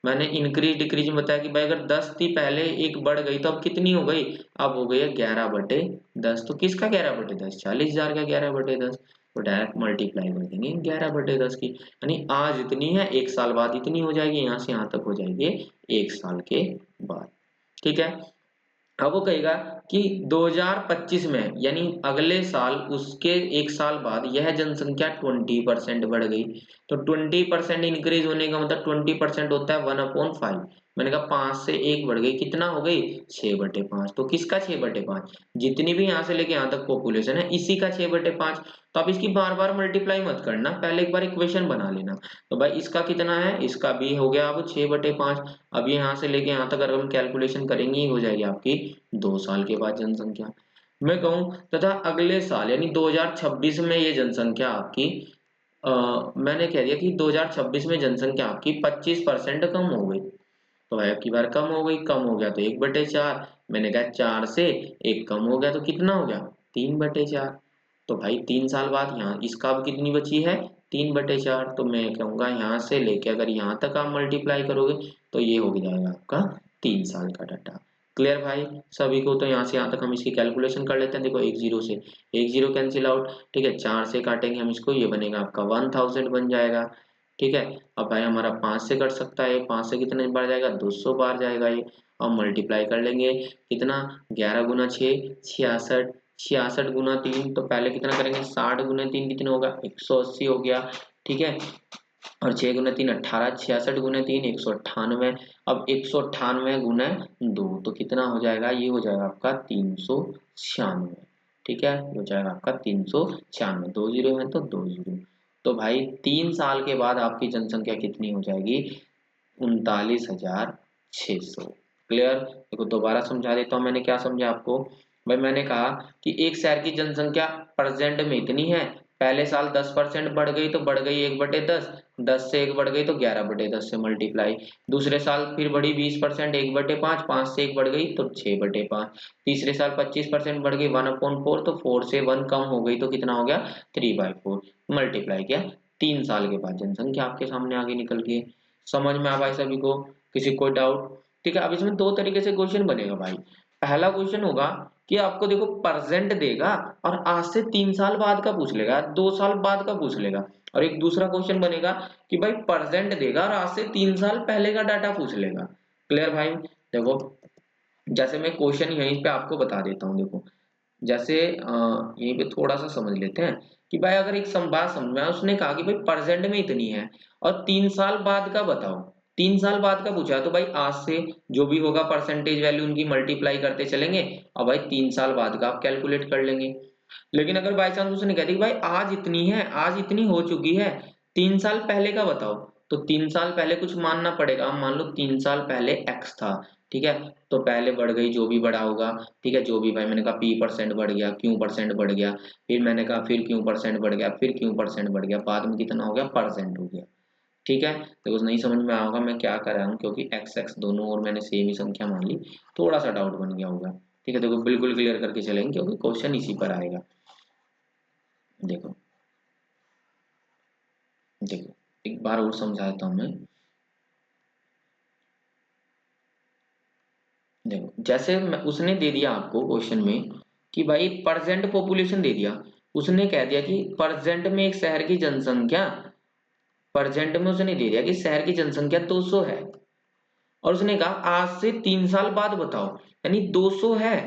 मैंने इंक्रीज डिक्रीज में बताया कि भाई अगर 10 थी पहले, एक बढ़ गई तो अब कितनी हो गई? अब हो गई है 11/10। तो किसका 11/10? 40,000 का 11/10। तो डायरेक्ट मल्टीप्लाई कर देंगे 11/10 की, यानी आज इतनी है, एक साल बाद इतनी हो जाएगी, यहाँ से यहाँ तक हो जाएगी एक साल के बाद, ठीक है। अब वो कहेगा कि 2025 में यानी अगले साल उसके एक साल बाद यह जनसंख्या 20% बढ़ गई। तो 20% इंक्रीज होने का मतलब 20% होता है 1/5। मैंने कहा 5 से 1 बढ़ गई, कितना हो गई? 6/5। तो किसका 6/5? जितनी भी यहाँ से लेके यहाँ तक पॉपुलेशन है इसी का 6/5। तो आप इसकी बार बार मल्टीप्लाई मत करना, पहले एक बार इक्वेशन बना लेना। तो भाई इसका कितना है? इसका भी हो गया अब 6/5। अब यहाँ से लेके यहाँ तक अगर हम कैलकुलेशन करेंगे हो जाएगी आपकी 2 साल के बाद जनसंख्या। मैं कहूँ तथा अगले साल यानी 2026 में ये जनसंख्या आपकी मैंने कह दिया कि 2026 में जनसंख्या आपकी 25% कम हो गई। तो अब की बार कम हो गई, कम हो गया तो 1/4। मैंने कहा 4 से 1 कम हो गया तो कितना हो गया? 3/4। तो भाई 3 साल बाद यहाँ इसका अब कितनी बची है? 3/4। तो मैं कहूँगा यहाँ से लेके अगर यहाँ तक आप मल्टीप्लाई करोगे तो ये हो जाएगा आपका 3 साल का डाटा। क्लियर भाई सभी को? तो यहाँ से यहाँ तक हम इसकी कैलकुलेशन कर लेते हैं। देखो एक जीरो से एक जीरो कैंसिल आउट, ठीक है। 4 से काटेंगे हम इसको, ये बनेगा आपका 1000 बन जाएगा, ठीक है। अब भाई हमारा 5 से कट सकता है, 5 से कितने बार जाएगा? 200 बार जाएगा ये। अब मल्टीप्लाई कर लेंगे कितना? 11 गुना 6 66, 66 गुना 3, तो पहले कितना करेंगे? 60 गुना 3 कितना होगा? 180 हो गया, ठीक है। और 6 गुना 3 18, 66 गुना 3 198। अब 198 गुना 2 तो कितना हो जाएगा? ये हो जाएगा आपका 396, ठीक है। ये हो जाएगा आपका 396, 2 जीरो है तो 2 जीरो। तो भाई 3 साल के बाद आपकी जनसंख्या कितनी हो जाएगी? 39,600। क्लियर? देखो दोबारा समझा देता हूँ मैंने क्या समझा आपको। भाई मैंने कहा कि एक शहर की जनसंख्या प्रेजेंट में इतनी है, पहले साल 10% बढ़ गई तो बढ़ गई 1/10, 10 से 1 बढ़ गई तो 11/10 से मल्टीप्लाई। दूसरे साल फिर बढ़ी 20%, 1/5, 5 से 1 बढ़ गई तो 6/5। तीसरे साल 25% बढ़ गई 1/4, तो 4 से 1 कम हो गई तो कितना हो गया? 3/4। मल्टीप्लाई किया, 3 साल के बाद जनसंख्या आपके सामने आगे निकल गई। समझ में आ भाई सभी को? किसी कोई डाउट? ठीक है। अब इसमें दो तरीके से क्वेश्चन बनेगा भाई। पहला क्वेश्चन होगा कि आपको देखो प्रेजेंट देगा और आज से 3 साल बाद का पूछ लेगा, 2 साल बाद का पूछ लेगा। और एक दूसरा क्वेश्चन बनेगा कि भाई प्रेजेंट देगा और आज से 3 साल पहले का डाटा पूछ लेगा। क्लियर भाई? देखो जैसे मैं क्वेश्चन यहीं पे आपको बता देता हूँ। देखो जैसे यहीं पे थोड़ा सा समझ लेते हैं कि भाई अगर एक बात समझ में आए, उसने कहा कि भाई प्रेजेंट में इतनी है और 3 साल बाद का बताओ। 3 साल बाद का पूछा तो भाई आज से जो भी होगा परसेंटेज वैल्यू उनकी मल्टीप्लाई करते चलेंगे और भाई 3 साल बाद का आप कैलकुलेट कर लेंगे। लेकिन अगर बाई चांस उसने कह दिया कि भाई आज इतनी है, आज इतनी हो चुकी है, 3 साल पहले का बताओ, तो 3 साल पहले कुछ मानना पड़ेगा। मान लो 3 साल पहले x था, ठीक है। तो पहले बढ़ गई जो भी बढ़ा होगा, ठीक है। जो भी भाई मैंने कहा p% बढ़ गया, q% बढ़ गया, फिर मैंने कहा फिर q% बढ़ गया, फिर q% बढ़ गया, बाद में कितना हो गया? परसेंट हो गया, ठीक है। तो नहीं समझ में आया होगा मैं क्या कर रहा हूँ, क्योंकि x x दोनों और मैंने सेम ही संख्या मान ली, थोड़ा सा डाउट बन गया होगा, ठीक है। देखो बिल्कुल क्लियर करके चलेंगे क्योंकि क्वेश्चन इसी पर आएगा। देखो देखो एक बार और समझाता हूँ मैं। देखो जैसे उसने दे दिया आपको क्वेश्चन में कि भाई परसेंट पॉपुलेशन दे दिया, उसने कह दिया कि परसेंट में एक शहर की जनसंख्या, परसेंट में उसने दे दिया कि शहर की जनसंख्या 200 है, और उसने कहा आज से 3 साल बाद बताओ, यानी 200 है,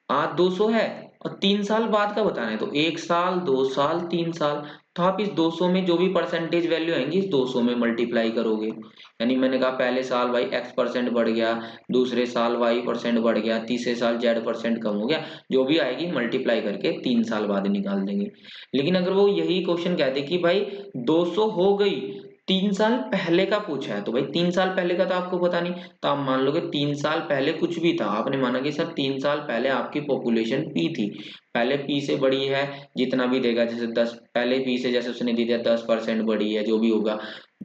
आज 200 है और 3 साल बाद का बताना है, तो 1 साल, 2 साल, 3 साल। तो आप इस 200 में जो भी परसेंटेज वैल्यू आएंगी इस 200 में मल्टीप्लाई करोगे। यानी मैंने कहा पहले साल भाई x% बढ़ गया, दूसरे साल y% बढ़ गया, तीसरे साल z% कम हो गया, जो भी आएगी मल्टीप्लाई करके 3 साल बाद निकाल देंगे। लेकिन अगर वो यही क्वेश्चन कहते कि भाई 200 हो गई, 3 साल पहले का पूछा है, तो भाई 3 साल पहले का तो आपको पता नहीं, तो आप मान लो कि 3 साल पहले कुछ भी था, आपने माना कि सर 3 साल पहले आपकी पॉपुलेशन पी थी, पहले पी से बड़ी है, जितना भी देगा, जैसे 10 पहले पी से जैसे उसने दे दिया 10% बड़ी है जो भी होगा,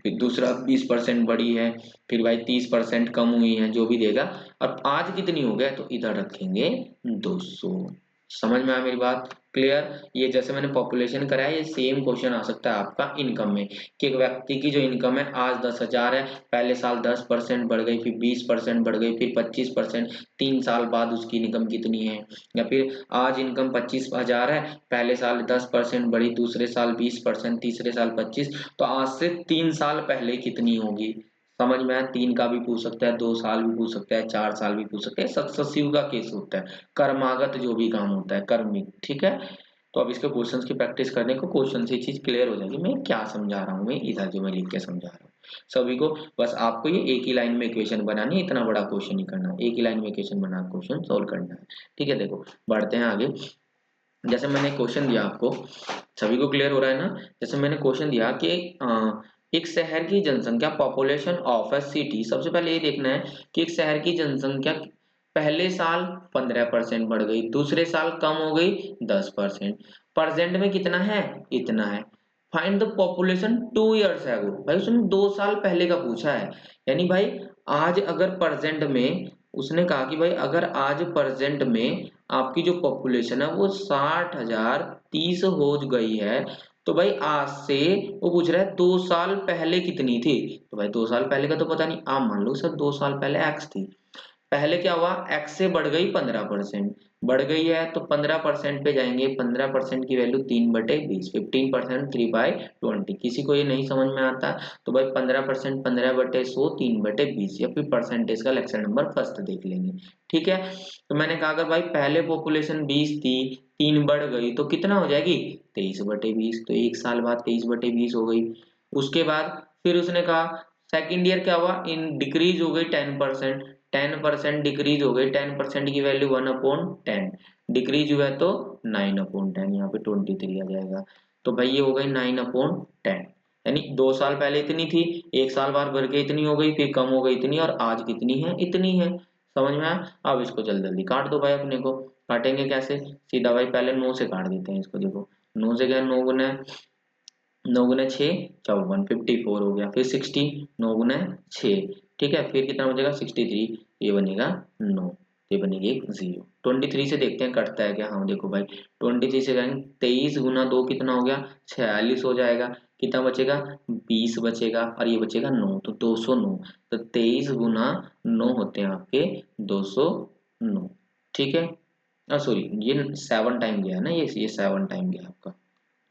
फिर दूसरा 20% बड़ी है, फिर भाई 30% कम हुई है जो भी देगा, और आज कितनी हो गया तो इधर रखेंगे 200। समझ में आया मेरी बात? क्लियर? ये जैसे मैंने पॉपुलेशन कराया, ये सेम क्वेश्चन आ सकता है आपका इनकम में, कि एक व्यक्ति की जो इनकम है आज 10,000 है, पहले साल 10% बढ़ गई, फिर 20% बढ़ गई, फिर 25%, 3 साल बाद उसकी इनकम कितनी है। या फिर आज इनकम 25,000 है, पहले साल 10% बढ़ी, दूसरे साल 20%, तीसरे साल 25, तो आज से 3 साल पहले कितनी होगी। समझ में आया? 3 का भी पूछ सकता है, 2 साल भी पूछ सकता है, 4 साल भी पूछ सकता है, सक्सेसिव का केस होता है, कर्मागत जो भी काम होता है, कर्मिक। ठीक है, तो अब इसके क्वेश्चंस की प्रैक्टिस करने को क्वेश्चन से चीज क्लियर हो जाएगी मैं क्या समझा रहा हूँ, मैं इधर जो मैं लिख के समझा रहा हूँ सभी को। बस आपको ये एक ही लाइन में इक्वेशन बनानी है, इतना बड़ा क्वेश्चन नहीं करना, एक ही लाइन में इक्वेशन बना क्वेश्चन सोल्व करना है। ठीक है, देखो बढ़ते हैं आगे। जैसे मैंने क्वेश्चन दिया आपको, सभी को क्लियर हो रहा है ना? जैसे मैंने क्वेश्चन दिया कि एक शहर की जनसंख्या, पॉपुलेशन ऑफ अ सिटी, सबसे पहले ये देखना है कि एक शहर की जनसंख्या पहले साल 15% बढ़ गई, दूसरे साल कम हो गई 10%, प्रेजेंट में कितना है, इतना है। Find the population 2 years ago, भाई उसने 2 साल पहले का पूछा है। यानी भाई आज अगर प्रेजेंट में, उसने कहा कि भाई अगर आज प्रेजेंट में आपकी जो पॉपुलेशन है वो 60,030 हो गई है, तो भाई आज से वो पूछ रहा है 2 साल पहले कितनी थी। तो भाई 2 साल पहले का तो पता नहीं, आप मान लो सर 2 साल पहले एक्स थी, पहले क्या हुआ, एक्स से बढ़ गई 15%, बढ़ गई है तो 15% पे जाएंगे, 15% की वैल्यू 3/20, 15% 3/20। किसी को ये नहीं समझ में आता तो भाई 15% 15/100, 3/20, या फिर परसेंटेज का लेक्चर नंबर फर्स्ट देख लेंगे। ठीक है, तो मैंने कहा अगर भाई पहले पॉपुलेशन 20 थी, 3 बढ़ गई तो कितना हो जाएगी, 23/20, तो 1 साल बाद 23/20 हो गई। उसके बाद फिर उसने कहा सेकेंड ईयर क्या हुआ, इन डिक्रीज हो गई 10%, 10% डिक्रीज हो गई, 10% की वैल्यू 1/10, डिक्रीज हुआ तो 9/10, यहाँ पे 23 आ जाएगा। तो भाई ये हो गई 9/10, यानी 2 साल पहले इतनी थी, 1 साल बाद बढ़ के इतनी हो गई, फिर कम हो गई इतनी, और आज कितनी है, इतनी है। समझ में आया? अब इसको जल्दी जल्दी काट दो भाई, अपने को काटेंगे कैसे, सीधा भाई पहले 9 से काट देते हैं इसको। देखो 9 से क्या, 9 गुना 9 गुना 6 54, 54 हो गया, फिर 60, 9 गुना 6, ठीक है, फिर कितना बचेगा 63, ये बनेगा 9, ये बनेगी 0। 23 से देखते हैं कटता है क्या। हाँ देखो भाई 23 से करेंगे, 23 गुना 2 कितना हो गया, 46 हो जाएगा, कितना बचेगा 20 बचेगा, और ये बचेगा 9, तो 209। तो 23 गुना 9 होते हैं आपके 209। ठीक है, सॉरी ये 7 टाइम गया है ना, ये 7 टाइम गया आपका,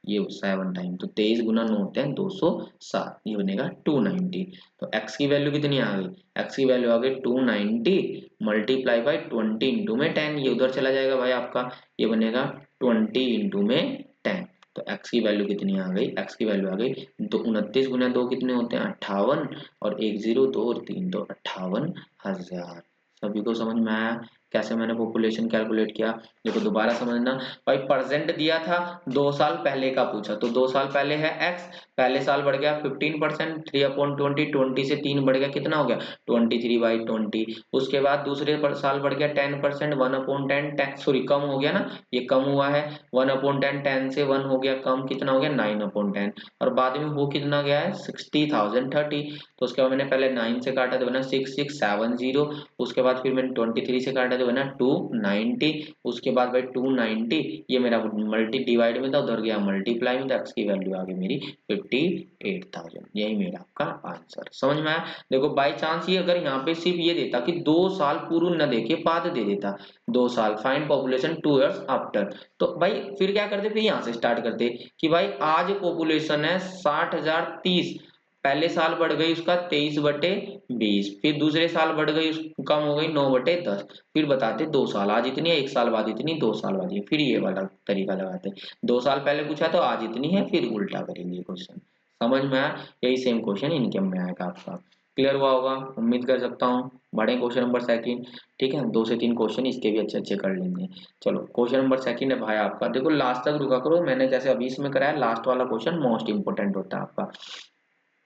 ये 7 टाइम, तो 23 गुना 9 होते हैं 207, ये बनेगा 290। तो x की वैल्यू कितनी आ गई, x की वैल्यू आ गई 290 मल्टीप्लाई बाई 20 इंटू में 10, ये उधर चला जाएगा भाई आपका, ये बनेगा 20 इंटू में 10। तो x की वैल्यू कितनी आ गई, x की वैल्यू आ गई 29 गुना 2 कितने होते हैं 58, और 1 0 2 और 3 तो 58,000। सभी को समझ में आया कैसे मैंने पॉपुलेशन कैलकुलेट किया? देखो दोबारा समझना भाई, प्रेजेंट दिया था, 2 साल पहले का पूछा, तो 2 साल पहले है x, पहले साल बढ़ गया 15%, 3/20, 20 से 3 बढ़ गया, कितना हो गया 23/20। उसके बाद दूसरे साल बढ़ गया 10%, 1/10, सॉरी कम हो गया ना, ये कम हुआ है 1/10, 10 से 1 हो गया कम, कितना हो गया 9/10, और बाद में हो कितना गया है 60,030। तो उसके बाद मैंने पहले 9 से काटा तो बना 6670, उसके बाद फिर मैंने 23 से काटा मेरा जो बना 290, उसके बाद भाई 290 ये मेरा मल्टी डिवाइड में था, उधर गया मल्टीप्लाई में, तो x की वैल्यू आ गई मेरी 58,000। यही मेरा आपका आंसर। समझ में आया? देखो बाई चांस ये अगर यहाँ पे सिर्फ ये देता कि 2 साल पूर्व न देके बाद दे देता 2 साल, फाइंड पॉपुलेशन 2 इयर्स आफ्टर, तो भाई फिर क्या करते, फिर यहाँ से स्टार्ट करते कि भाई आज पॉपुलेशन है 60,030, पहले साल बढ़ गई उसका 23/20, फिर दूसरे साल बढ़ गई कम हो गई 9/10, फिर बताते 2 साल, आज इतनी है 1 साल बाद इतनी, 2 साल बाद ये, फिर ये वाला तरीका लगाते 2 साल पहले पूछा तो आज इतनी है, फिर उल्टा करेंगे क्वेश्चन। समझ में आया? यही सेम क्वेश्चन इनके में आएगा आपका। क्लियर हुआ होगा उम्मीद कर सकता हूँ। बढ़े क्वेश्चन नंबर सेकंड। ठीक है, 2 से 3 क्वेश्चन इसके भी अच्छे अच्छे कर लेंगे। चलो क्वेश्चन नंबर सेकंड है भाई आपका, देखो लास्ट तक रुका करो, मैंने जैसे अभी इसमें कराया, लास्ट वाला क्वेश्चन मोस्ट इंपोर्टेंट होता है आपका।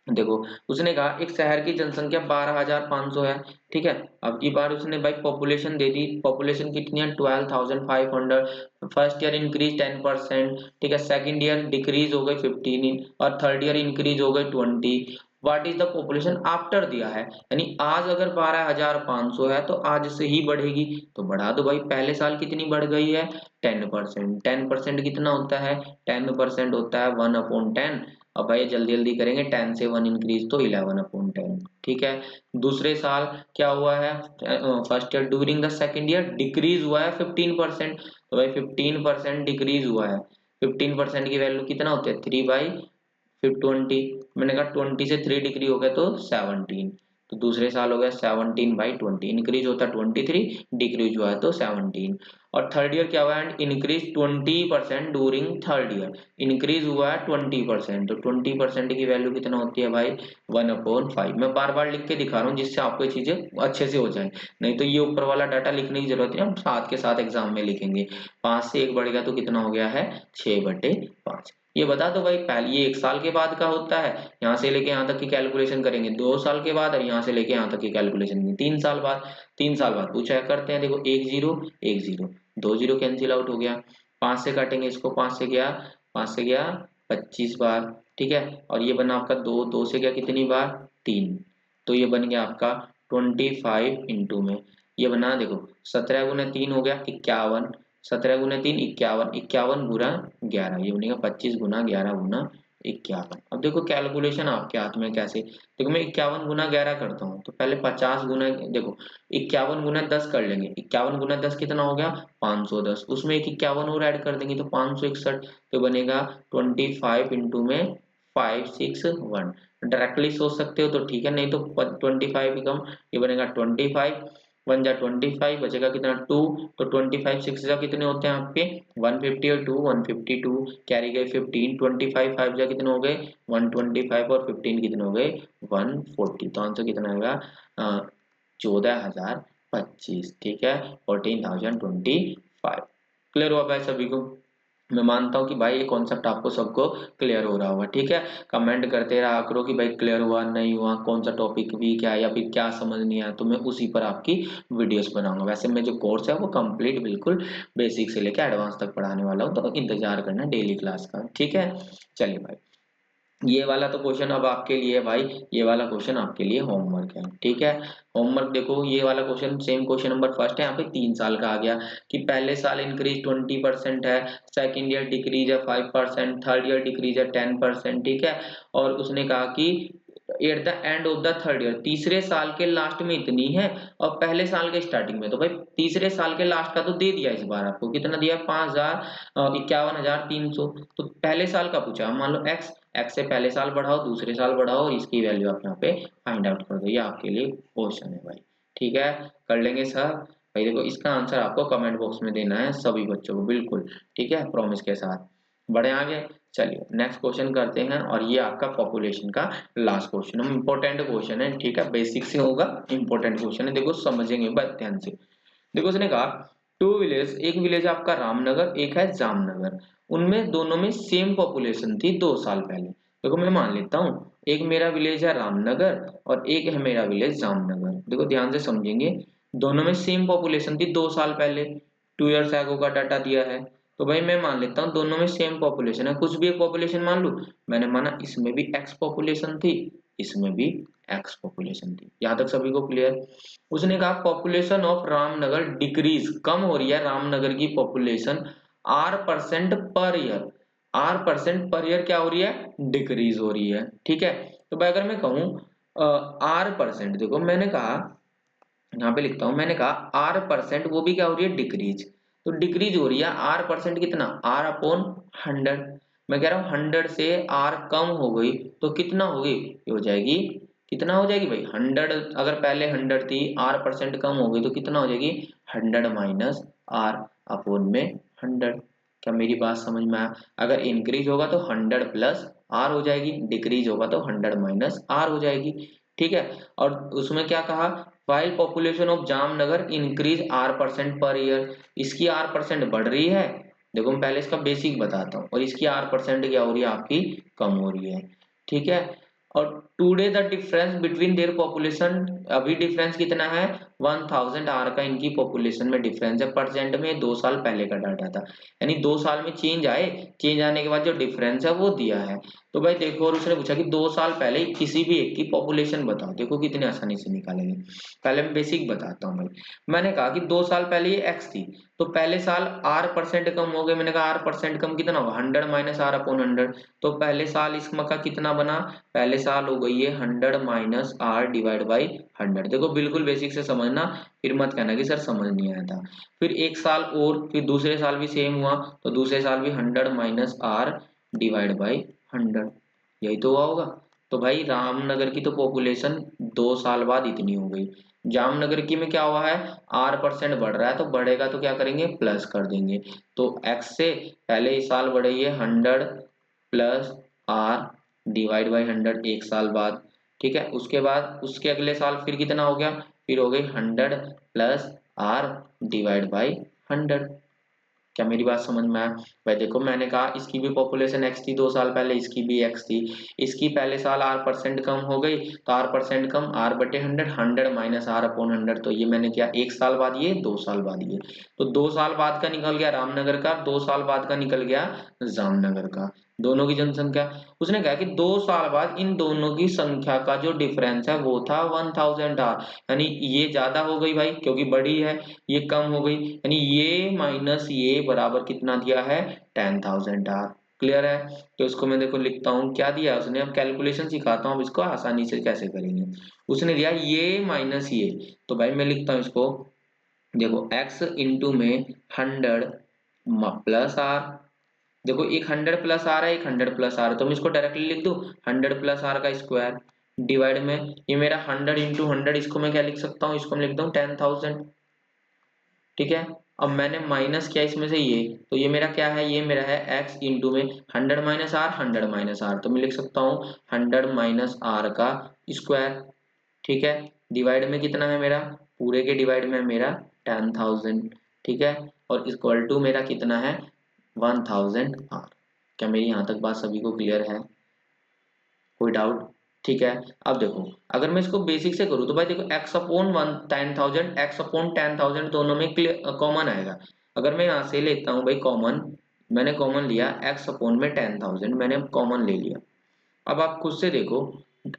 देखो उसने कहा एक शहर की जनसंख्या 12,500 है, ठीक है। अब की बार उसने भाई पॉपुलेशन दे दी, पॉपुलेशन कितनी है 12,500, फर्स्ट ईयर इंक्रीज 10%, ठीक है, सेकंड ईयर डिक्रीज हो गई 15 और थर्ड ईयर इंक्रीज हो गई 20। What is the population after दिया है, यानी आज अगर 12,500 है तो आज से ही बढ़ेगी, तो बढ़ा दो भाई। पहले साल कितनी बढ़ गई है 10%, 10% कितना होता है 10% होता है 1/10। अब भाई जल्दी जल्दी करेंगे, 10 से 1 इंक्रीज तो 11/10, ठीक है। दूसरे साल क्या हुआ है, first year during the second year decrease हुआ है 15%, तो भाई 15% डिक्रीज हुआ है, 15% की वैल्यू कितना होती है 3/, फिर 20, मैंने कहा 20 से 3 डिग्री हो गया तो 17, तो दूसरे साल हो गया 17/20, इंक्रीज होता है 23, डिक्रीज हुआ है तो 17। और थर्ड ईयर क्या हुआ है, increase 20% during third year, increase हुआ है 20%, तो 20% की वैल्यू कितना होती है भाई 1/5। मैं बार बार लिख के दिखा रहा हूँ जिससे आपको ये चीजें अच्छे से हो जाए, नहीं तो ये ऊपर वाला डाटा लिखने की जरूरत है, हम साथ के साथ एग्जाम में लिखेंगे। 5 से 1 बढ़ गया तो कितना हो गया है 6/5। ये बता दो भाई, पहले ये 1 साल के बाद का होता है, यहाँ से लेके यहाँ तक की कैलकुलेशन करेंगे 2 साल के बाद, और यहाँ से लेके यहाँ तक की कैलकुलेशन 3 साल बाद। 3 साल बाद पूछा है, करते हैं। देखो 1 0 1 0, 2 0 कैंसिल आउट हो गया, 5 से काटेंगे इसको, 5 से गया 25 बार, ठीक है। और ये बना आपका 2, 2 से गया कितनी बार 3, तो ये बन गया आपका 25 इंटू में, ये बना देखो 17 गुना 3 हो गया 51, 17 गुना 3 51, 51 गुना 11, ये बनेगा 25 गुना 11 गुना 51। अब देखो कैलकुलेशन आपके हाथ में कैसे, देखो मैं 51 गुना 11 करता हूँ, तो पहले 50 गुना, देखो 51 गुना 10 कर लेंगे, 51 गुना 10 कितना हो गया 510, उसमें एक 51 और ऐड कर देंगे तो 561, तो बनेगा 25 इंटू में 561। डायरेक्टली सोच सकते हो तो ठीक है, नहीं तो 25 भी कम, ये बनेगा 25 1 जा 25, बचेगा कितना 2, तो 25 6 जा कितने होते हैं आपके 150 और 2 152, कैरी गए 15, 25 5 जा कितने हो गए 125 और 15 कितने हो गए 140, तो आंसर कितना आएगा 14,025, ठीक है 14,025। क्लियर हुआ भाई सभी को? मैं मानता हूँ कि भाई ये कॉन्सेप्ट आपको सबको क्लियर हो रहा होगा, ठीक है। कमेंट करते रहा करो कि भाई क्लियर हुआ नहीं हुआ, कौन सा टॉपिक वीक है या फिर क्या समझ नहीं आया, तो मैं उसी पर आपकी वीडियोस बनाऊंगा। वैसे मैं जो कोर्स है वो कंप्लीट बिल्कुल बेसिक से लेकर एडवांस तक पढ़ाने वाला हूँ, तो इंतजार करना डेली क्लास का, ठीक है। चलिए भाई, ये वाला तो क्वेश्चन अब आपके लिए है भाई, ये वाला क्वेश्चन आपके लिए होमवर्क है, ठीक है। होमवर्क देखो, ये वाला question same question number first है, यहाँ पे 3 साल का आ गया कि पहले साल इंक्रीज 20% है, सेकंड ईयर डिक्रीज है 5%, थर्ड ईयर डिक्रीज है 10%, ठीक है। और उसने कहा कि at the end of the third year, तीसरे साल के लास्ट में इतनी है और पहले साल के स्टार्टिंग में, तो भाई तीसरे साल के लास्ट का तो दे दिया, इस बार आपको कितना दिया 51,300, तो पहले साल का पूछा, मान लो एक्स, एक्स से पहले साल बढ़ाओ दूसरे साल बढ़ाओ और इसकी वैल्यू आप यहाँ पे फाइंड आउट कर दो, ये आपके लिए क्वेश्चन है भाई, ठीक है। कर लेंगे सर भाई, देखो इसका आंसर आपको कमेंट बॉक्स में देना है सभी बच्चों को, बिल्कुल ठीक है, प्रॉमिस के साथ। बढ़े आगे, चलिए नेक्स्ट क्वेश्चन करते हैं, और ये आपका पॉपुलेशन का लास्ट क्वेश्चन है, इंपॉर्टेंट क्वेश्चन है, ठीक है, बेसिक से होगा, इंपॉर्टेंट क्वेश्चन है, देखो समझेंगे बस ध्यान से। देखो उसने कहा टू विलेज, एक विलेज आपका रामनगर, एक है जामनगर, उनमें दोनों में सेम पॉपुलेशन थी 2 साल पहले। देखो मैं मान लेता हूँ, एक मेरा विलेज है रामनगर और एक है मेरा विलेज जामनगर, देखो ध्यान से समझेंगे, दोनों में सेम पॉपुलेशन थी 2 साल पहले, 2 इयर्स एगो का डाटा दिया है, तो भाई मैं मान लेता हूँ दोनों में सेम पॉपुलेशन है, कुछ भी एक पॉपुलेशन मान लू, मैंने माना इसमें भी एक्स पॉपुलेशन थी, इसमें भी एक्स पॉपुलेशन थी। यहाँ तक सभी को क्लियर। उसने कहा पॉपुलेशन ऑफ रामनगर डिक्रीज, कम हो रही है रामनगर की population R% per year. R% per year क्या हो रही है, डिक्रीज हो रही है। ठीक है, तो भाई अगर मैं कहूँ R%, देखो मैंने कहा, यहाँ पे लिखता हूं, मैंने कहा R% वो भी क्या हो रही है, डिक्रीज। तो डिक्रीज हो रही है R% कितना, R/100। मैं कह रहा हूँ 100 से R कम हो गई तो कितना होगी, ये हो जाएगी, कितना हो जाएगी भाई 100। अगर पहले 100 थी, R% कम हो गई तो कितना हो जाएगी 100 माइनस R/100। क्या मेरी बात समझ में आया? अगर इंक्रीज होगा तो 100 प्लस R हो जाएगी, डिक्रीज होगा तो 100 माइनस R हो जाएगी। ठीक है, और उसमें क्या कहा, while population of Jamnagar increase R% per year. इसकी R% बढ़ रही है, देखो मैं पहले इसका बेसिक बताता हूँ, और इसकी R% क्या हो रही है, आपकी कम हो रही है। ठीक है, और today the difference between their population, अभी डिफरेंस कितना है 1000 R का इनकी पॉपुलेशन में डिफरेंस है। परसेंट में 2 साल पहले का डाटा था, यानी 2 साल में चेंज आए, चेंज आने के बाद जो डिफरेंस है वो दिया है। तो भाई देखो, और उसने पूछा कि 2 साल पहले किसी भी एक की पॉपुलेशन बताओ। देखो कितने आसानी से निकालेंगे। पहले मैं बेसिक बताता हूँ भाई। मैंने कहा कि 2 साल पहले ये एक्स थी, तो पहले साल R% कम हो गए। मैंने कहा R% कम कितना होगा, 100 माइनस R/100। तो पहले साल इसमें का कितना बना, पहले साल हो गई है 100 माइनस R डिवाइड बाई 100। देखो बिल्कुल बेसिक से समझना, फिर मत कहना कि सर समझ नहीं आया था। फिर एक साल और, फिर दूसरे साल भी सेम हुआ, तो दूसरे साल भी 100 माइनस R डिवाइड बाई 100, यही तो हुआ होगा। तो भाई रामनगर की तो पॉपुलेशन 2 साल बाद इतनी हो गई। जामनगर की में क्या हुआ है, R% बढ़ रहा है, तो बढ़ेगा तो क्या करेंगे, प्लस कर देंगे। तो x से पहले इस साल बढ़ी है 100 प्लस R डिवाइड बाई 100 एक साल बाद। ठीक है, उसके बाद उसके अगले साल फिर कितना हो गया, फिर हो गई 100 प्लस R डिवाइड बाई 100। क्या मेरी बात समझ में आया? भाई देखो मैंने कहा इसकी भी पॉपुलेशन एक्स थी 2 साल पहले, इसकी भी एक्स थी। इसकी पहले साल R% कम हो गई, तो R% कम R/100, 100 माइनस R/100। तो ये मैंने किया 1 साल बाद ये, 2 साल बाद ये। तो 2 साल बाद का निकल गया रामनगर का, 2 साल बाद का निकल गया जामनगर का, दोनों की जनसंख्या। उसने कहा कि 2 साल बाद इन दोनों की संख्या का जो डिफरेंस है वो था 1000 R। यानी ये ज्यादा हो गई भाई क्योंकि बड़ी है, ये कम हो गई, यानी ये माइनस ये बराबर कितना दिया है 10,000 R। क्लियर है? तो इसको मैं देखो लिखता हूँ, क्या दिया उसने, अब कैलकुलेशन सिखाता हूँ, अब इसको आसानी से कैसे करेंगे। उसने दिया ये माइनस ये, तो भाई मैं लिखता हूँ इसको, देखो x इंटू में 100 प्लस R। देखो एक 100 प्लस R है, एक 100 प्लस R है, तो मैं इसको डायरेक्टली लिख दूं 100 प्लस R का स्क्वायर डिवाइड में ये मेरा 100 इंटू 100, इसको मैं क्या लिख सकता हूँ, इसको मैं लिख दूं 10,000। ठीक है, अब मैंने माइनस किया इसमें से ये, तो ये मेरा क्या है, ये मेरा है x इंटू में 100 माइनस आर, 100 माइनस आर, तो मैं लिख सकता हूँ 100 माइनस आर का स्क्वायर। ठीक है, डिवाइड में कितना है मेरा, पूरे के डिवाइड में मेरा 10,000। ठीक है, और इक्वल टू मेरा कितना है 1000 आर। क्या मेरी यहाँ तक बात सभी को क्लियर है, कोई डाउट? ठीक है, अब देखो अगर मैं इसको बेसिक से करूँ तो भाई देखो x अपॉन 10,000, x अपॉन 10,000 दोनों में कॉमन आएगा। अगर मैं यहाँ से लेता हूँ भाई कॉमन, मैंने कॉमन लिया x अपॉन में 10,000, मैंने कॉमन ले लिया। अब आप खुद से देखो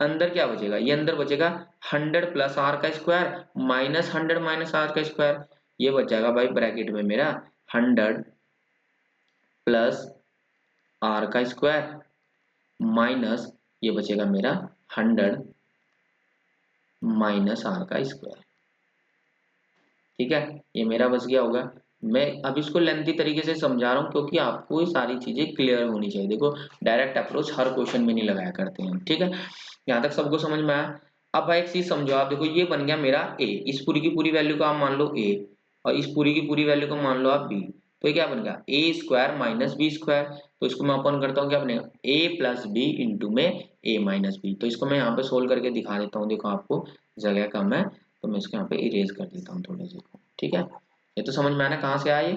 अंदर क्या बचेगा, ये अंदर बचेगा 100 प्लस आर का स्क्वायर माइनस 100 माइनस आर का स्क्वायर। ये बच जाएगा भाई ब्रैकेट में मेरा 100 प्लस आर का स्क्वायर माइनस ये बचेगा मेरा 100 माइनस आर का स्क्वायर। ठीक है, ये मेरा बच गया होगा। मैं अब इसको लेंथी तरीके से समझा रहा हूँ क्योंकि आपको ये सारी चीजें क्लियर होनी चाहिए। देखो डायरेक्ट अप्रोच हर क्वेश्चन में नहीं लगाया करते हैं। ठीक है, यहाँ तक सबको समझ में आया? अब भाई एक चीज समझो आप, देखो ये बन गया मेरा a, इस पूरी की पूरी वैल्यू को आप मान लो a, और इस पूरी की पूरी वैल्यू को मान लो आप b। तो ये क्या बन गया a square minus B square. तो इसको मैं ओपन करता हूँ, क्या बनेगा a प्लस बी इंटू में a माइनस बी। तो इसको मैं यहाँ पे सोल्व करके दिखा देता हूँ। देखो आपको जगह कम है तो मैं इसको यहाँ पे इरेज कर देता हूँ थोड़े से। ठीक है, ये तो समझ में आना कहाँ से आया ये।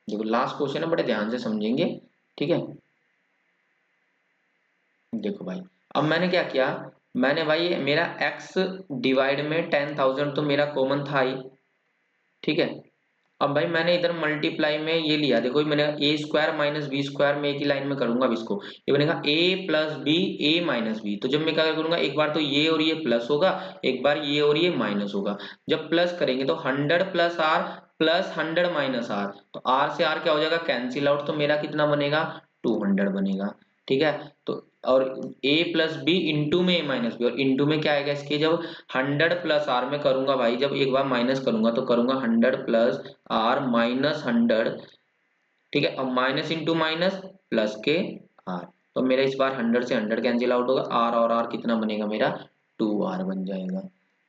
देखो लास्ट क्वेश्चन है, बड़े ध्यान से समझेंगे। ठीक है, देखो भाई अब मैंने क्या किया, मैंने भाई मेरा x डिवाइड में 10,000 तो मेरा कॉमन था ही। ठीक है, अब भाई मैंने इधर मल्टीप्लाई में ये लिया, देखो मैंने ए स्क्वायर माइनस बी स्क्वायर में एक ही लाइन में करूंगा अब इसको, ये बनेगा ए प्लस बी ए माइनस बी। तो जब मैं क्या करूंगा, एक बार तो ये और ये प्लस होगा, एक बार ये और ये माइनस होगा। जब प्लस करेंगे तो 100 plus R plus 100 minus R, तो आर से आर क्या हो जाएगा, कैंसिल आउट, तो मेरा कितना बनेगा 200 बनेगा। ठीक है, तो और a प्लस बी इंटू में a माइनस बी, और इंटू में क्या आएगा इसके, जब 100 प्लस आर में करूंगा भाई, जब एक बार माइनस करूंगा तो करूंगा 100 प्लस आर माइनस 100। ठीक है, अब माइनस इंटू माइनस प्लस के आर, तो मेरा इस बार 100 से 100 कैंसिल आउट होगा, आर और आर कितना बनेगा मेरा 2r बन जाएगा।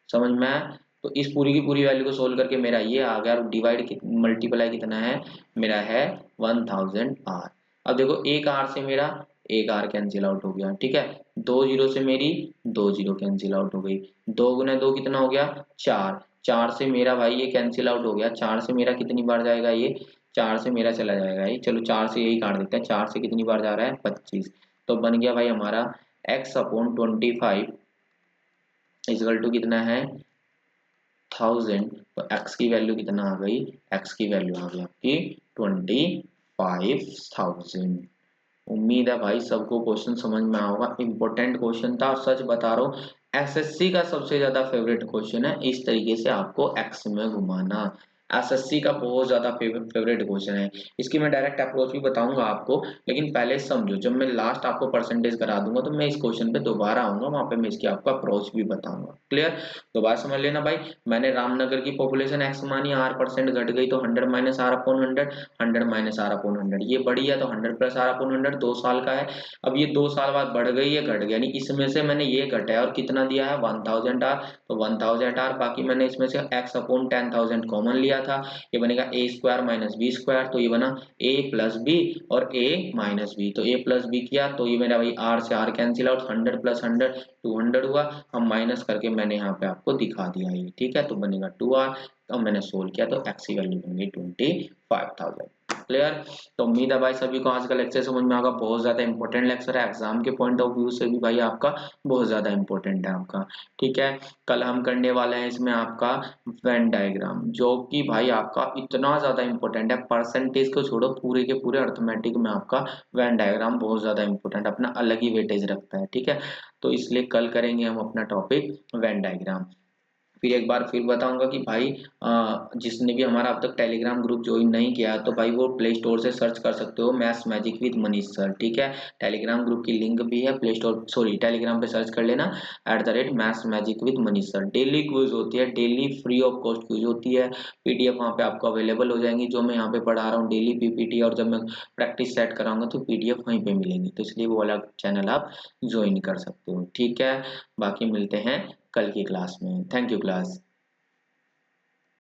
समझ में आया? तो इस पूरी की पूरी वैल्यू को सोल्व करके मेरा ये आ गया, और डिवाइड मल्टीप्लाई कितना है मेरा है 1000 आर। अब देखो एक आर से मेरा एक आर कैंसिल आउट हो गया। ठीक है, दो जीरो से मेरी दो जीरो कैंसिल आउट हो गई, दो गुना दो कितना हो गया 4, चार से मेरा भाई ये कैंसिल आउट हो गया, चार से मेरा कितनी बार जाएगा ये, चार से मेरा चला जाएगा ये, चलो चार से यही काट देते हैं, चार से कितनी बार जा रहा है 25। तो बन गया भाई हमारा x अपॉन 25 इजकल टू कितना है 1000। तो x की वैल्यू कितना आ गई, x की वैल्यू आ गई आपकी 25,000। उम्मीद है भाई सबको क्वेश्चन समझ में आया होगा, इंपॉर्टेंट क्वेश्चन था, और सच बता रहा हूँ एसएससी का सबसे ज्यादा फेवरेट क्वेश्चन है, इस तरीके से आपको एक्स में घुमाना। एसएससी का बहुत ज्यादा फेवरेट क्वेश्चन है। इसकी मैं डायरेक्ट अप्रोच भी बताऊंगा आपको, लेकिन पहले समझो, जब मैं लास्ट आपको परसेंटेज करा दूंगा तो मैं इस क्वेश्चन पे दोबारा आऊंगा, वहां पे मैं इसकी आपको अप्रोच भी बताऊंगा। क्लियर? दोबारा समझ लेना भाई, मैंने रामनगर की पॉपुलेशन एक्स मानी, R% घट गई तो 100 minus R upon 100, 100 minus R upon 100, ये बढ़ी है तो 100 प्लस आर अपॉन 100, 2 साल का है। अब ये 2 साल बाद बढ़ गई है घट गया, यानी इसमें से मैंने ये घटाया और कितना दिया है 1000 आर, तो 1000 आर, बाकी मैंने इसमें से एक्स अपॉन 10,000 कॉमन लिया था, ये बनेगा ए स्क्वायर माइनस बी स्क्वायर, तो ये बना ए प्लस बी और ए माइनस बी, तो ए प्लस बी किया तो ये मेरा भाई आर से आर कैंसिल आउट, 100 प्लस 100 200 हुआ, हम माइनस करके मैंने यहाँ पे आपको दिखा दिया ये। ठीक है, तो बनेगा 2r, तो मैंने सोल्व किया तो x की वैल्यू बन गई 25,000। क्लियर? तो उम्मीद है भाई सभी को आज का लेक्चर समझ में आएगा, बहुत ज्यादा इंपॉर्टेंट लेक्चर है, एग्जाम के पॉइंट ऑफ व्यू से भी भाई आपका बहुत ज्यादा इंपॉर्टेंट है आपका। ठीक है, कल हम करने वाले हैं इसमें आपका वेन डायग्राम, जो कि भाई आपका इतना ज्यादा इंपॉर्टेंट है, परसेंटेज को छोड़ो पूरे के पूरे अर्थमेटिक में आपका वेन डायग्राम बहुत ज्यादा इंपॉर्टेंट, अपना अलग ही वेटेज रखता है। ठीक है, तो इसलिए कल करेंगे हम अपना टॉपिक वेन डायग्राम। फिर एक बार फिर बताऊंगा कि भाई जिसने भी हमारा अब तक टेलीग्राम ग्रुप ज्वाइन नहीं किया तो भाई वो प्ले स्टोर से सर्च कर सकते हो maths magic with Manish sir. ठीक है, टेलीग्राम ग्रुप की लिंक भी है, प्ले स्टोर सॉरी टेलीग्राम पे सर्च कर लेना @maths magic with Manish sir. Daily quiz होती है, daily free of cost quiz होती है, पीडीएफ वहाँ पे आपको अवेलेबल हो जाएंगी, जो मैं यहाँ पे पढ़ा रहा हूँ डेली पीपीटी, और जब मैं प्रैक्टिस सेट कराऊंगा तो पीडीएफ वहीं पे मिलेंगी, तो इसलिए वो वाला चैनल आप ज्वाइन कर सकते हो। ठीक है, बाकी मिलते हैं कल की क्लास में। Thank you class.